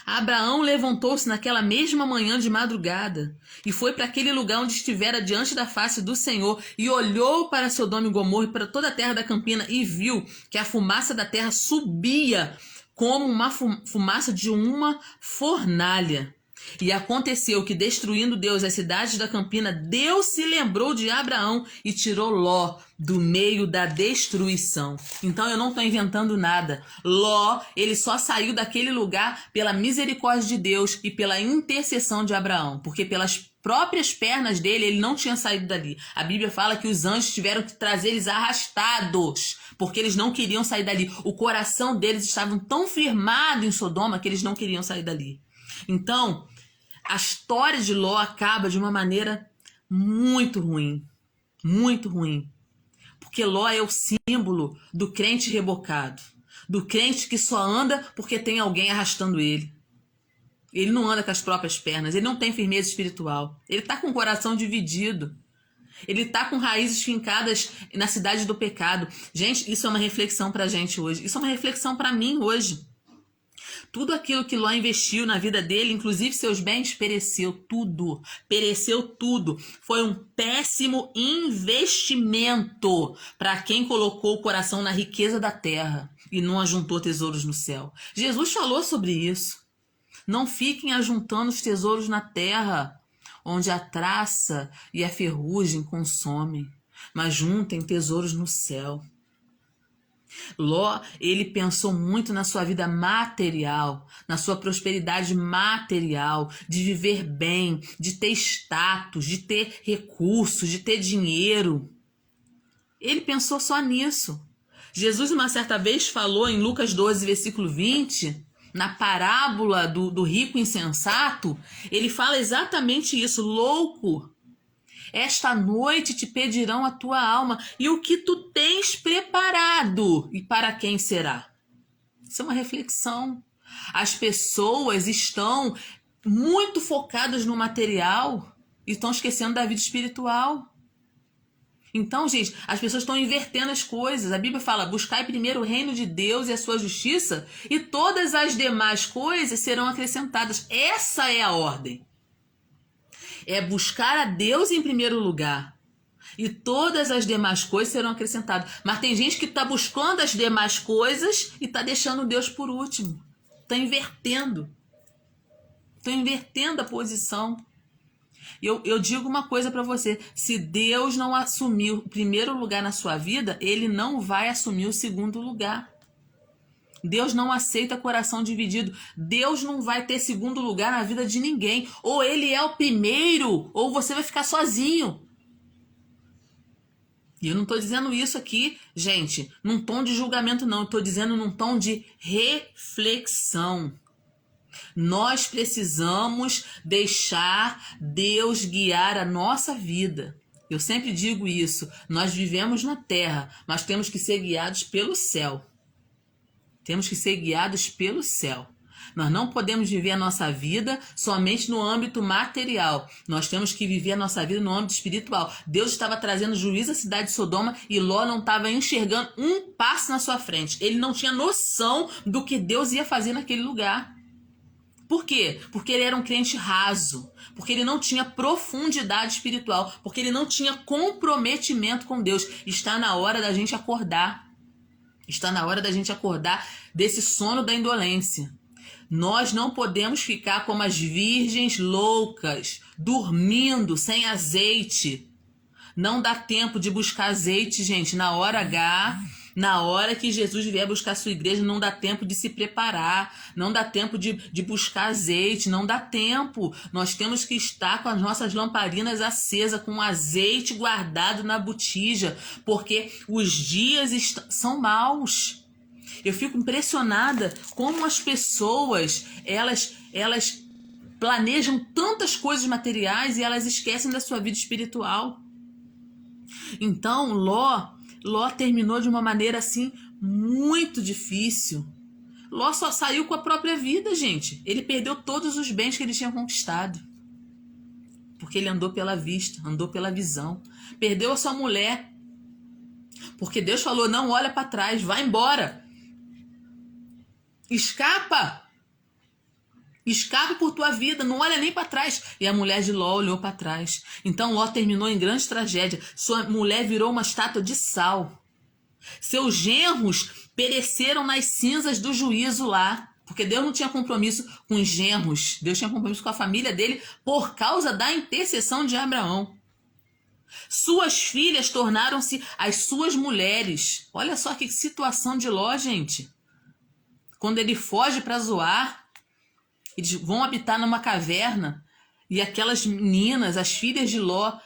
Abraão levantou-se naquela mesma manhã de madrugada e foi para aquele lugar onde estivera diante da face do Senhor e olhou para Sodoma e Gomorra e para toda a terra da campina e viu que a fumaça da terra subia como uma fumaça de uma fornalha. E aconteceu que, destruindo Deus as cidades da campina, Deus se lembrou de Abraão e tirou Ló do meio da destruição. Então eu não estou inventando nada. Ló, ele só saiu daquele lugar pela misericórdia de Deus e pela intercessão de Abraão, porque pelas próprias pernas dele, ele não tinha saído dali. A Bíblia fala que os anjos tiveram que trazer eles arrastados, porque eles não queriam sair dali. O coração deles estava tão firmado em Sodoma que eles não queriam sair dali. Então, a história de Ló acaba de uma maneira muito ruim. Muito ruim. Porque Ló é o símbolo do crente rebocado. Do crente que só anda porque tem alguém arrastando ele. Ele não anda com as próprias pernas. Ele não tem firmeza espiritual. Ele está com o coração dividido. Ele está com raízes fincadas na cidade do pecado. Gente, isso é uma reflexão para a gente hoje. Isso é uma reflexão para mim hoje. Tudo aquilo que Ló investiu na vida dele, inclusive seus bens, pereceu tudo. Pereceu tudo. Foi um péssimo investimento para quem colocou o coração na riqueza da terra e não ajuntou tesouros no céu. Jesus falou sobre isso. Não fiquem ajuntando os tesouros na terra, onde a traça e a ferrugem consomem, mas juntem tesouros no céu. Ló, ele pensou muito na sua vida material, na sua prosperidade material, de viver bem, de ter status, de ter recursos, de ter dinheiro. Ele pensou só nisso. Jesus, uma certa vez, falou em Lucas 12, versículo 20, na parábola do rico insensato, ele fala exatamente isso. Louco! Esta noite te pedirão a tua alma, e o que tu tens preparado, e para quem será? Isso é uma reflexão. As pessoas estão muito focadas no material e estão esquecendo da vida espiritual. Então, gente, as pessoas estão invertendo as coisas. A Bíblia fala, buscai primeiro o reino de Deus e a sua justiça, e todas as demais coisas serão acrescentadas. Essa é a ordem. É buscar a Deus em primeiro lugar. E todas as demais coisas serão acrescentadas. Mas tem gente que está buscando as demais coisas e está deixando Deus por último. Está invertendo. Está invertendo a posição. Eu digo uma coisa para você. Se Deus não assumir o primeiro lugar na sua vida, Ele não vai assumir o segundo lugar. Deus não aceita coração dividido. Deus não vai ter segundo lugar na vida de ninguém. Ou ele é o primeiro, ou você vai ficar sozinho. E eu não estou dizendo isso aqui, gente, num tom de julgamento, não. Eu estou dizendo num tom de reflexão. Nós precisamos deixar Deus guiar a nossa vida. Eu sempre digo isso. Nós vivemos na terra, mas temos que ser guiados pelo céu. Temos que ser guiados pelo céu. Nós não podemos viver a nossa vida somente no âmbito material. Nós temos que viver a nossa vida no âmbito espiritual. Deus estava trazendo juízo à cidade de Sodoma e Ló não estava enxergando um passo na sua frente. Ele não tinha noção do que Deus ia fazer naquele lugar. Por quê? Porque ele era um crente raso. Porque ele não tinha profundidade espiritual. Porque ele não tinha comprometimento com Deus. Está na hora da gente acordar. Está na hora da gente acordar desse sono da indolência. Nós não podemos ficar como as virgens loucas, dormindo sem azeite. Não dá tempo de buscar azeite, gente. Na hora H, na hora que Jesus vier buscar a sua igreja, não dá tempo de se preparar. Não dá tempo de buscar azeite. Não dá tempo. Nós temos que estar com as nossas lamparinas acesas, com azeite guardado na botija. Porque os dias são maus. Eu fico impressionada como as pessoas, elas planejam tantas coisas materiais e elas esquecem da sua vida espiritual. Então, Ló terminou de uma maneira assim muito difícil. Ló só saiu com a própria vida, gente. Ele perdeu todos os bens que ele tinha conquistado. Porque ele andou pela vista, andou pela visão. Perdeu a sua mulher. Porque Deus falou, não olha para trás, vai embora. Escapa! Escapa por tua vida, não olha nem para trás. E a mulher de Ló olhou para trás. Então Ló terminou em grande tragédia. Sua mulher virou uma estátua de sal. Seus genros pereceram nas cinzas do juízo lá. Porque Deus não tinha compromisso com os genros. Deus tinha compromisso com a família dele por causa da intercessão de Abraão. Suas filhas tornaram-se as suas mulheres. Olha só que situação de Ló, gente. Quando ele foge para Zoar, eles vão habitar numa caverna e aquelas meninas, as filhas de Ló,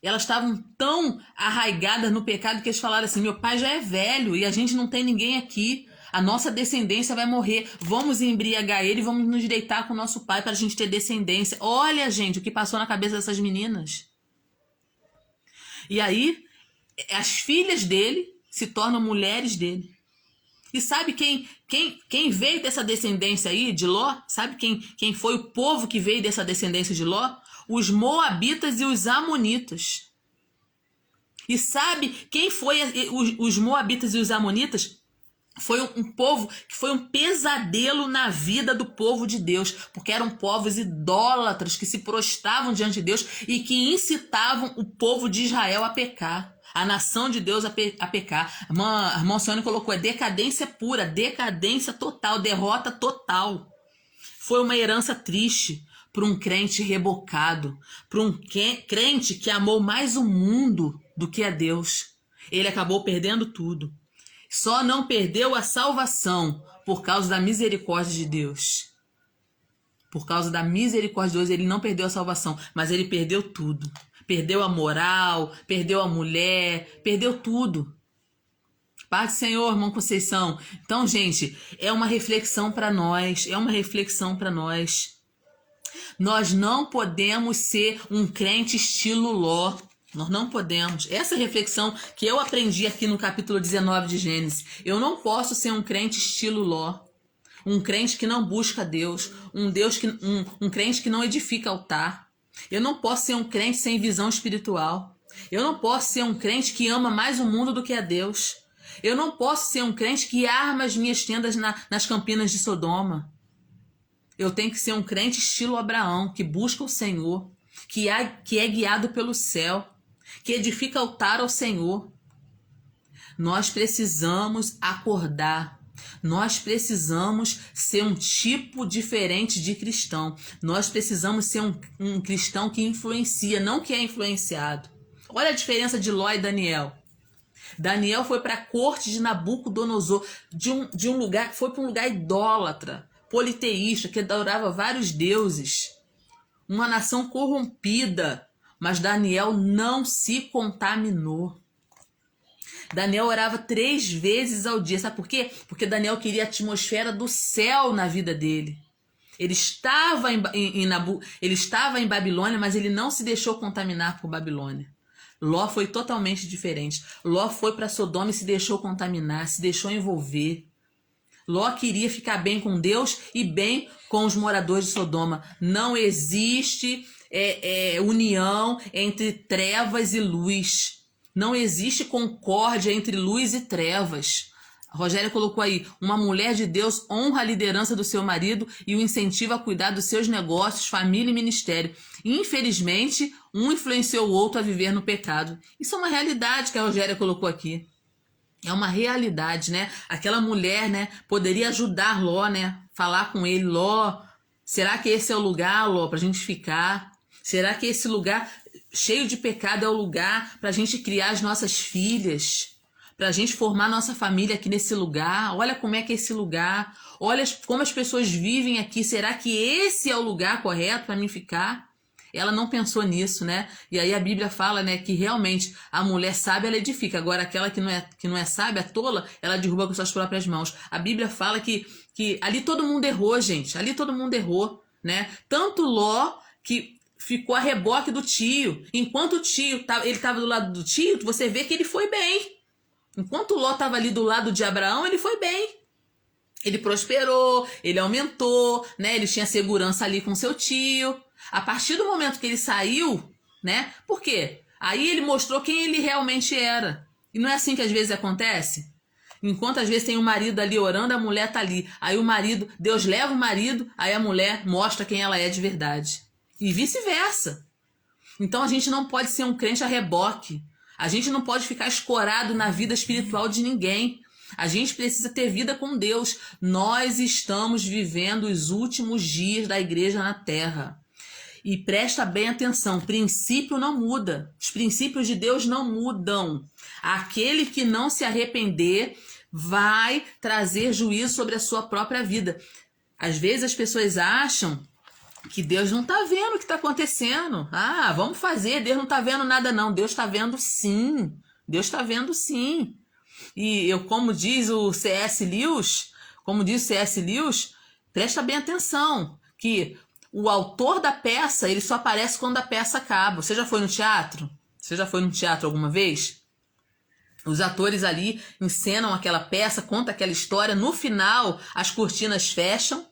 elas estavam tão arraigadas no pecado que eles falaram assim, meu pai já é velho e a gente não tem ninguém aqui, a nossa descendência vai morrer, vamos embriagar ele e vamos nos deitar com o nosso pai para a gente ter descendência. Olha, gente, o que passou na cabeça dessas meninas. E aí, as filhas dele se tornam mulheres dele. E sabe quem veio dessa descendência aí de Ló? Sabe quem foi o povo que veio dessa descendência de Ló? Os moabitas e os amonitas. E sabe quem foi os moabitas e os amonitas? Foi um povo que foi um pesadelo na vida do povo de Deus, porque eram povos idólatras que se prostravam diante de Deus e que incitavam o povo de Israel a pecar. A nação de Deus a pecar. A irmã Sônia colocou, é decadência pura, decadência total, derrota total. Foi uma herança triste para um crente rebocado, para um crente que amou mais o mundo do que a Deus. Ele acabou perdendo tudo. Só não perdeu a salvação por causa da misericórdia de Deus. Por causa da misericórdia de Deus, ele não perdeu a salvação, mas ele perdeu tudo. Perdeu a moral, perdeu a mulher, perdeu tudo. Paz do Senhor, irmão Conceição. Então, gente, é uma reflexão para nós, Nós não podemos ser um crente estilo Ló. Nós não podemos. Essa reflexão que eu aprendi aqui no capítulo 19 de Gênesis. Eu não posso ser um crente estilo Ló. Um crente que não busca Deus. Um crente que não edifica altar. Eu não posso ser um crente sem visão espiritual. Eu não posso ser um crente que ama mais o mundo do que a Deus. Eu não posso ser um crente que arma as minhas tendas nas campinas de Sodoma. Eu tenho que ser um crente estilo Abraão, que busca o Senhor, que é guiado pelo céu, que edifica altar ao Senhor. Nós precisamos acordar. Nós precisamos ser um tipo diferente de cristão. Nós precisamos ser um cristão que influencia, não que é influenciado. Olha a diferença de Ló e Daniel. Daniel foi para a corte de Nabucodonosor, de um lugar, foi para um lugar idólatra, politeísta, que adorava vários deuses. Uma nação corrompida, mas Daniel não se contaminou. Daniel orava 3 vezes ao dia. Sabe por quê? Porque Daniel queria a atmosfera do céu na vida dele. Ele estava ele estava em Babilônia, mas ele não se deixou contaminar por Babilônia. Ló foi totalmente diferente. Ló foi para Sodoma e se deixou contaminar, se deixou envolver. Ló queria ficar bem com Deus e bem com os moradores de Sodoma. Não existe união entre trevas e luz. Não existe concórdia entre luz e trevas. A Rogéria colocou aí: uma mulher de Deus honra a liderança do seu marido e o incentiva a cuidar dos seus negócios, família e ministério. Infelizmente, um influenciou o outro a viver no pecado. Isso é uma realidade que a Rogéria colocou aqui. É uma realidade, né? Aquela mulher, né, poderia ajudar Ló, né? Falar com ele: Ló, será que esse é o lugar, Ló, pra gente ficar? Será que esse lugar cheio de pecado é o lugar pra gente criar as nossas filhas? Pra gente formar nossa família aqui nesse lugar? Olha como é que é esse lugar. Olha como as pessoas vivem aqui. Será que esse é o lugar correto para mim ficar? Ela não pensou nisso, né? E aí a Bíblia fala, né, que realmente a mulher sábia, ela edifica. Agora aquela que não é sábia, tola, ela derruba com suas próprias mãos. A Bíblia fala que ali todo mundo errou, gente. Ali todo mundo errou, né? Tanto Ló, que ficou a reboque do tio. Enquanto o tio, ele estava do lado do tio, você vê que ele foi bem. Enquanto Ló estava ali do lado de Abraão, ele foi bem. Ele prosperou, ele aumentou, né? Ele tinha segurança ali com seu tio. A partir do momento que ele saiu, né? Por quê? Aí ele mostrou quem ele realmente era. E não é assim que às vezes acontece? Enquanto às vezes tem um marido ali orando, a mulher tá ali. Aí o marido, Deus leva o marido, aí a mulher mostra quem ela é de verdade. E vice-versa. Então a gente não pode ser um crente a reboque. A gente não pode ficar escorado na vida espiritual de ninguém. A gente precisa ter vida com Deus. Nós estamos vivendo os últimos dias da igreja na terra. E presta bem atenção, princípio não muda. Os princípios de Deus não mudam. Aquele que não se arrepender vai trazer juízo sobre a sua própria vida. Às vezes as pessoas acham que Deus não está vendo o que está acontecendo. Ah, vamos fazer, Deus não está vendo nada não. Deus está vendo sim. Deus está vendo sim. E como diz o C.S. Lewis, presta bem atenção, que o autor da peça, ele só aparece quando a peça acaba. Você já foi no teatro? Você já foi no teatro alguma vez? Os atores ali encenam aquela peça, contam aquela história. No final, as cortinas fecham.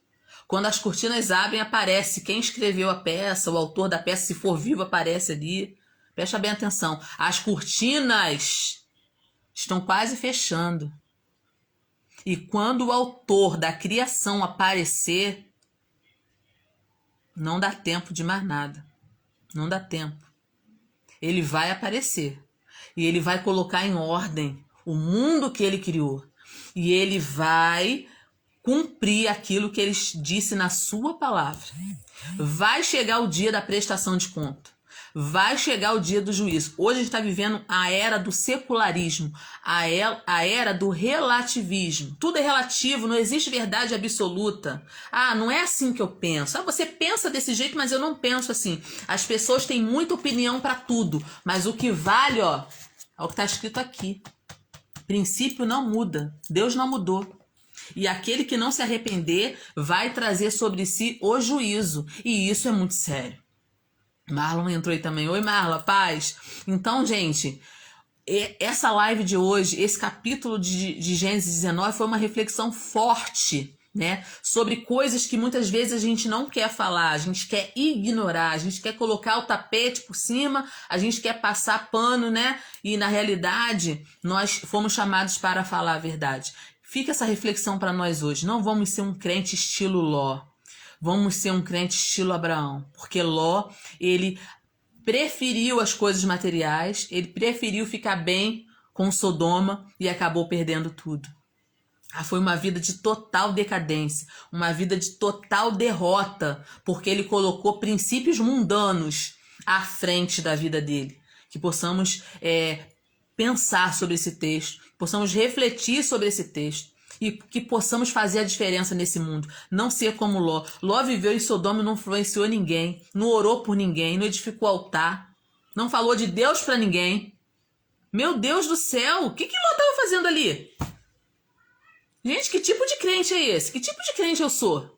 Quando as cortinas abrem, aparece quem escreveu a peça, o autor da peça, se for vivo, aparece ali. Presta bem atenção. As cortinas estão quase fechando. E quando o autor da criação aparecer, não dá tempo de mais nada. Não dá tempo. Ele vai aparecer. E ele vai colocar em ordem o mundo que ele criou. E ele vai cumprir aquilo que ele disse na sua palavra. Vai chegar o dia da prestação de conta. Vai chegar o dia do juízo. Hoje a gente está vivendo a era do secularismo, a era do relativismo. Tudo é relativo, não existe verdade absoluta. Ah, não é assim que eu penso. Ah, você pensa desse jeito, mas eu não penso assim. As pessoas têm muita opinião para tudo, mas o que vale, ó, é o que está escrito aqui. Princípio não muda. Deus não mudou. E aquele que não se arrepender vai trazer sobre si o juízo. E isso é muito sério. Marlon entrou aí também. Oi, Marlon, paz. Então, gente, essa live de hoje, esse capítulo de Gênesis 19 foi uma reflexão forte, né? Sobre coisas que muitas vezes a gente não quer falar, a gente quer ignorar, a gente quer colocar o tapete por cima, a gente quer passar pano, né? E na realidade, nós fomos chamados para falar a verdade. Fica essa reflexão para nós hoje. Não vamos ser um crente estilo Ló. Vamos ser um crente estilo Abraão. Porque Ló, ele preferiu as coisas materiais, ele preferiu ficar bem com Sodoma e acabou perdendo tudo. Foi uma vida de total decadência, uma vida de total derrota, porque ele colocou princípios mundanos à frente da vida dele. Que possamos pensar sobre esse texto, possamos refletir sobre esse texto e que possamos fazer a diferença nesse mundo. Não ser como Ló. Ló viveu em Sodoma e não influenciou ninguém, não orou por ninguém, não edificou altar, não falou de Deus para ninguém. Meu Deus do céu, o que Ló estava fazendo ali? Gente, que tipo de crente é esse? Que tipo de crente eu sou?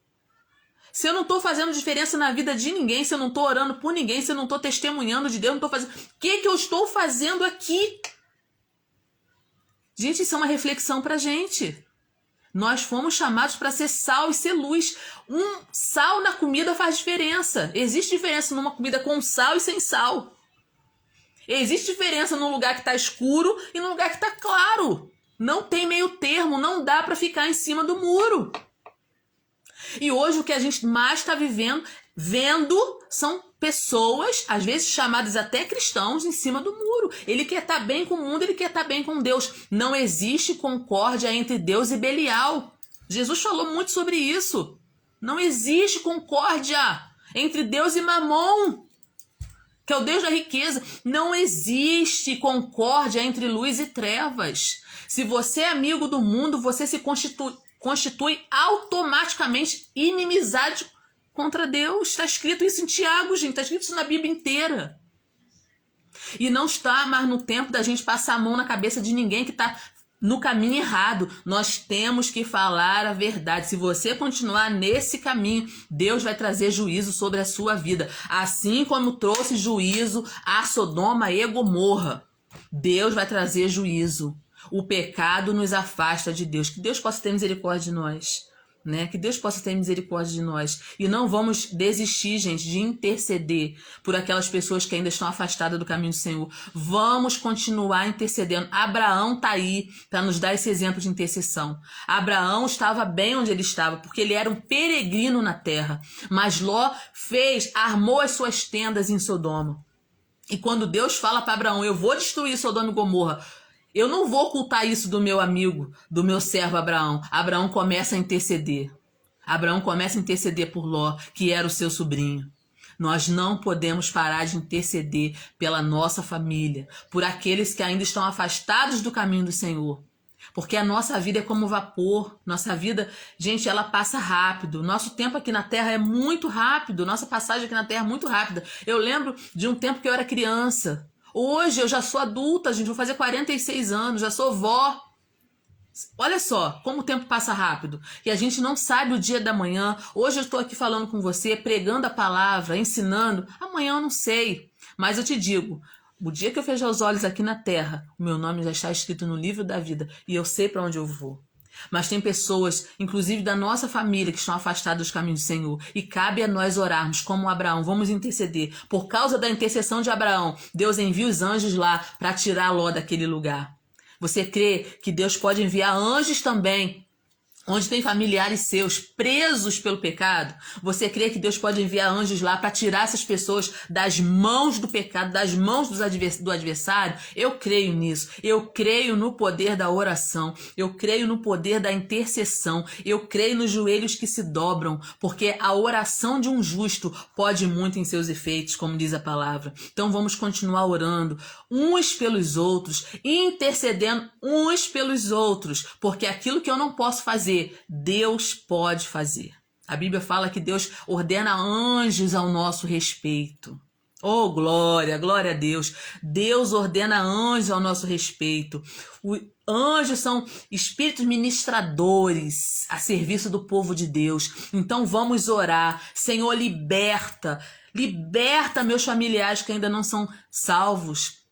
Se eu não estou fazendo diferença na vida de ninguém, se eu não estou orando por ninguém, se eu não estou testemunhando de Deus, não estou fazendo... O que eu estou fazendo aqui? Gente, isso é uma reflexão pra gente. Nós fomos chamados para ser sal e ser luz. Um sal na comida faz diferença. Existe diferença numa comida com sal e sem sal. Existe diferença num lugar que está escuro e num lugar que está claro. Não tem meio termo, não dá para ficar em cima do muro. E hoje o que a gente mais está vendo são pessoas, às vezes chamadas até cristãos, em cima do muro. Ele quer estar bem com o mundo, ele quer estar bem com Deus. Não existe concórdia entre Deus e Belial. Jesus falou muito sobre isso. Não existe concórdia entre Deus e Mamon, que é o Deus da riqueza. Não existe concórdia entre luz e trevas. Se você é amigo do mundo, você se constitui automaticamente inimizade contra Deus. Está escrito isso em Tiago, gente. Está escrito isso na Bíblia inteira. E não está mais no tempo da gente passar a mão na cabeça de ninguém que está no caminho errado. Nós temos que falar a verdade. Se você continuar nesse caminho, Deus vai trazer juízo sobre a sua vida. Assim como trouxe juízo a Sodoma e Gomorra. Deus vai trazer juízo. O pecado nos afasta de Deus. Que Deus possa ter misericórdia de nós. Né? Que Deus possa ter misericórdia de nós. E não vamos desistir, gente, de interceder por aquelas pessoas que ainda estão afastadas do caminho do Senhor. Vamos continuar intercedendo. Abraão está aí para nos dar esse exemplo de intercessão. Abraão estava bem onde ele estava, porque ele era um peregrino na terra. Mas Ló armou as suas tendas em Sodoma. E quando Deus fala para Abraão, eu vou destruir Sodoma e Gomorra, eu não vou ocultar isso do meu amigo, do meu servo Abraão. Abraão começa a interceder. Abraão começa a interceder por Ló, que era o seu sobrinho. Nós não podemos parar de interceder pela nossa família, por aqueles que ainda estão afastados do caminho do Senhor. Porque a nossa vida é como vapor. Nossa vida, gente, ela passa rápido. Nosso tempo aqui na Terra é muito rápido. Nossa passagem aqui na Terra é muito rápida. Eu lembro de um tempo que eu era criança. Hoje eu já sou adulta, gente, vou fazer 46 anos, já sou vó. Olha só como o tempo passa rápido. E a gente não sabe o dia da manhã. Hoje eu estou aqui falando com você, pregando a palavra, ensinando. Amanhã eu não sei. Mas eu te digo, o dia que eu fechar os olhos aqui na terra, o meu nome já está escrito no livro da vida. E eu sei para onde eu vou. Mas tem pessoas, inclusive da nossa família, que estão afastadas dos caminhos do Senhor. E cabe a nós orarmos como Abraão. Vamos interceder. Por causa da intercessão de Abraão, Deus envia os anjos lá para tirar Ló daquele lugar. Você crê que Deus pode enviar anjos também, onde tem familiares seus presos pelo pecado? Você crê que Deus pode enviar anjos lá para tirar essas pessoas das mãos do pecado, das mãos do adversário? Eu creio nisso. Eu creio no poder da oração. Eu creio no poder da intercessão. Eu creio nos joelhos que se dobram, porque a oração de um justo pode muito em seus efeitos, como diz a palavra. Então vamos continuar orando uns pelos outros, intercedendo uns pelos outros, porque aquilo que eu não posso fazer, Deus pode fazer. A Bíblia fala que Deus ordena anjos ao nosso respeito. Oh, glória, glória a Deus. Deus ordena anjos ao nosso respeito. Os anjos são espíritos ministradores a serviço do povo de Deus. Então vamos orar. Senhor, liberta meus familiares que ainda não são salvos.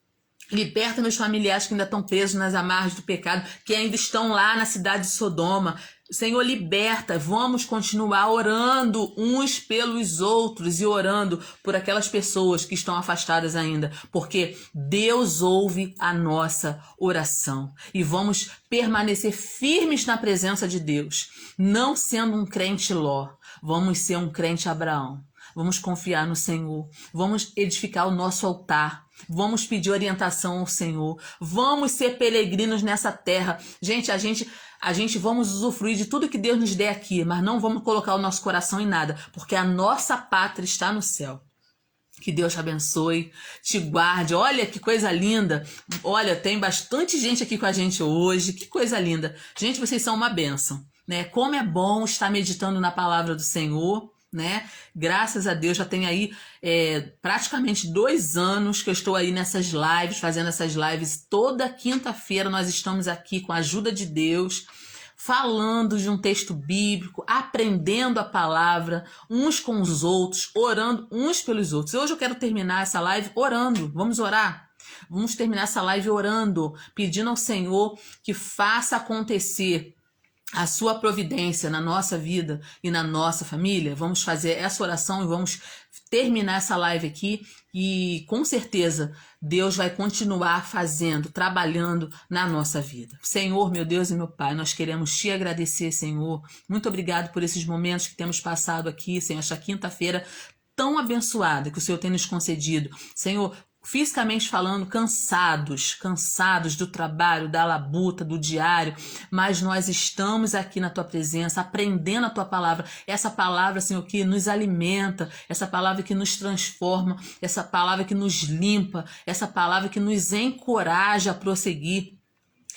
Liberta meus familiares que ainda estão presos nas amarras do pecado, que ainda estão lá na cidade de Sodoma. Senhor, liberta. Vamos continuar orando uns pelos outros e orando por aquelas pessoas que estão afastadas ainda, porque Deus ouve a nossa oração. E vamos permanecer firmes na presença de Deus, não sendo um crente Ló, vamos ser um crente Abraão. Vamos confiar no Senhor, vamos edificar o nosso altar, vamos pedir orientação ao Senhor, vamos ser peregrinos nessa terra. Gente, a gente vamos usufruir de tudo que Deus nos der aqui, mas não vamos colocar o nosso coração em nada, porque a nossa pátria está no céu. Que Deus te abençoe, te guarde. Olha que coisa linda. Olha, tem bastante gente aqui com a gente hoje. Que coisa linda. Gente, vocês são uma bênção, né? Como é bom estar meditando na palavra do Senhor, né? Graças a Deus, já tem aí praticamente 2 anos que eu estou aí nessas lives, fazendo essas lives. Toda quinta-feira nós estamos aqui com a ajuda de Deus, falando de um texto bíblico, aprendendo a palavra uns com os outros, orando uns pelos outros. Hoje eu quero terminar essa live orando. Vamos orar? Vamos terminar essa live orando, pedindo ao Senhor que faça acontecer a sua providência na nossa vida e na nossa família. Vamos fazer essa oração e vamos terminar essa live aqui e com certeza Deus vai continuar fazendo, trabalhando na nossa vida. Senhor, meu Deus e meu Pai, nós queremos te agradecer, Senhor. Muito obrigado por esses momentos que temos passado aqui, Senhor, esta quinta-feira tão abençoada que o Senhor tem nos concedido. Senhor, fisicamente falando, cansados do trabalho, da labuta, do diário, mas nós estamos aqui na Tua presença, aprendendo a Tua palavra, essa palavra, Senhor, que nos alimenta, essa palavra que nos transforma, essa palavra que nos limpa, essa palavra que nos encoraja a prosseguir.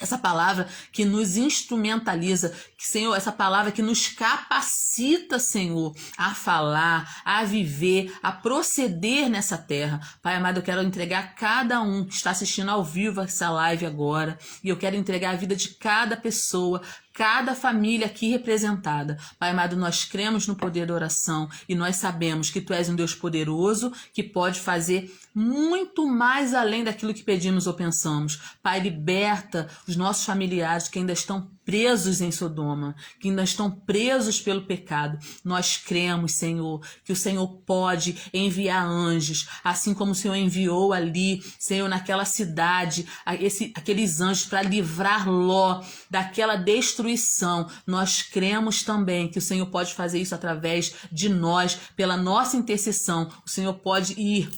Essa palavra que nos instrumentaliza, Senhor, essa palavra que nos capacita, Senhor, a falar, a viver, a proceder nessa terra. Pai amado, eu quero entregar cada um que está assistindo ao vivo essa live agora, e eu quero entregar a vida de cada pessoa, cada família aqui representada. Pai amado, nós cremos no poder da oração e nós sabemos que Tu és um Deus poderoso que pode fazer muito mais além daquilo que pedimos ou pensamos. Pai, liberta os nossos familiares que ainda estão presos em Sodoma, que ainda estão presos pelo pecado. Nós cremos, Senhor, que o Senhor pode enviar anjos, assim como o Senhor enviou ali, Senhor, naquela cidade, aqueles anjos para livrar Ló daquela destruição. Nós cremos também que o Senhor pode fazer isso através de nós, pela nossa intercessão. O Senhor pode ir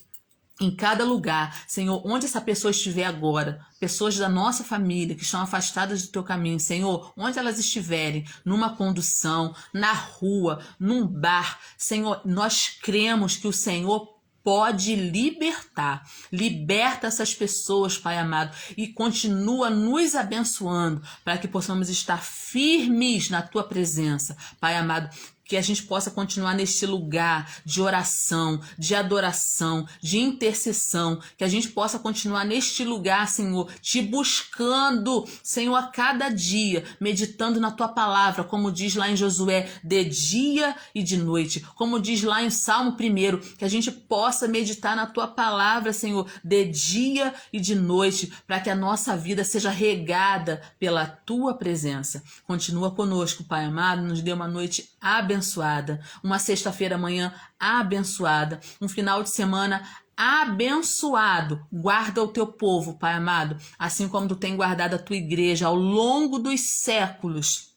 em cada lugar, Senhor, onde essa pessoa estiver agora, pessoas da nossa família que estão afastadas do Teu caminho, Senhor, onde elas estiverem, numa condução, na rua, num bar, Senhor, nós cremos que o Senhor pode libertar. Liberta essas pessoas, Pai amado, e continua nos abençoando para que possamos estar firmes na Tua presença, Pai amado. Que a gente possa continuar neste lugar de oração, de adoração, de intercessão. Que a gente possa continuar neste lugar, Senhor, te buscando, Senhor, a cada dia, meditando na Tua palavra, como diz lá em Josué, de dia e de noite. Como diz lá em Salmo 1, que a gente possa meditar na Tua palavra, Senhor, de dia e de noite, para que a nossa vida seja regada pela Tua presença. Continua conosco, Pai amado, nos dê uma noite abençoada, uma sexta-feira amanhã abençoada, um final de semana abençoado. Guarda o Teu povo, Pai amado, assim como Tu tem guardado a Tua igreja ao longo dos séculos.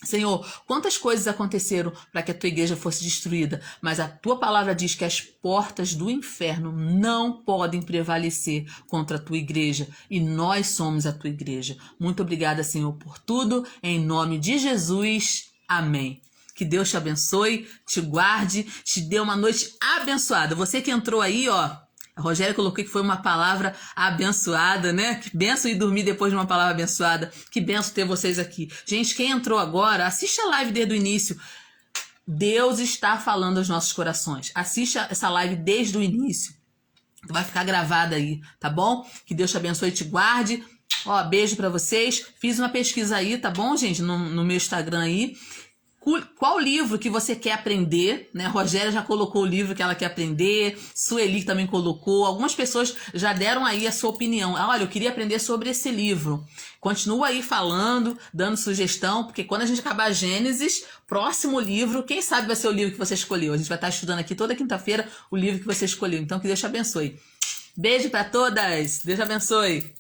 Senhor, quantas coisas aconteceram para que a Tua igreja fosse destruída, mas a Tua palavra diz que as portas do inferno não podem prevalecer contra a Tua igreja, e nós somos a Tua igreja. Muito obrigada, Senhor, por tudo, em nome de Jesus, amém. Que Deus te abençoe, te guarde, te dê uma noite abençoada. Você que entrou aí, ó, a Rogéria colocou que foi uma palavra abençoada, né? Que benção ir dormir depois de uma palavra abençoada. Que benção ter vocês aqui. Gente, quem entrou agora, assiste a live desde o início. Deus está falando aos nossos corações. Assiste essa live desde o início. Vai ficar gravada aí, tá bom? Que Deus te abençoe e te guarde. Ó, beijo pra vocês. Fiz uma pesquisa aí, tá bom, gente? No meu Instagram aí. Qual livro que você quer aprender, né? Rogéria já colocou o livro que ela quer aprender, Sueli também colocou, algumas pessoas já deram aí a sua opinião. Olha, eu queria aprender sobre esse livro. Continua aí falando, dando sugestão, porque quando a gente acabar Gênesis, próximo livro, quem sabe vai ser o livro que você escolheu. A gente vai estar estudando aqui toda quinta-feira o livro que você escolheu. Então que Deus te abençoe. Beijo para todas, Deus te abençoe.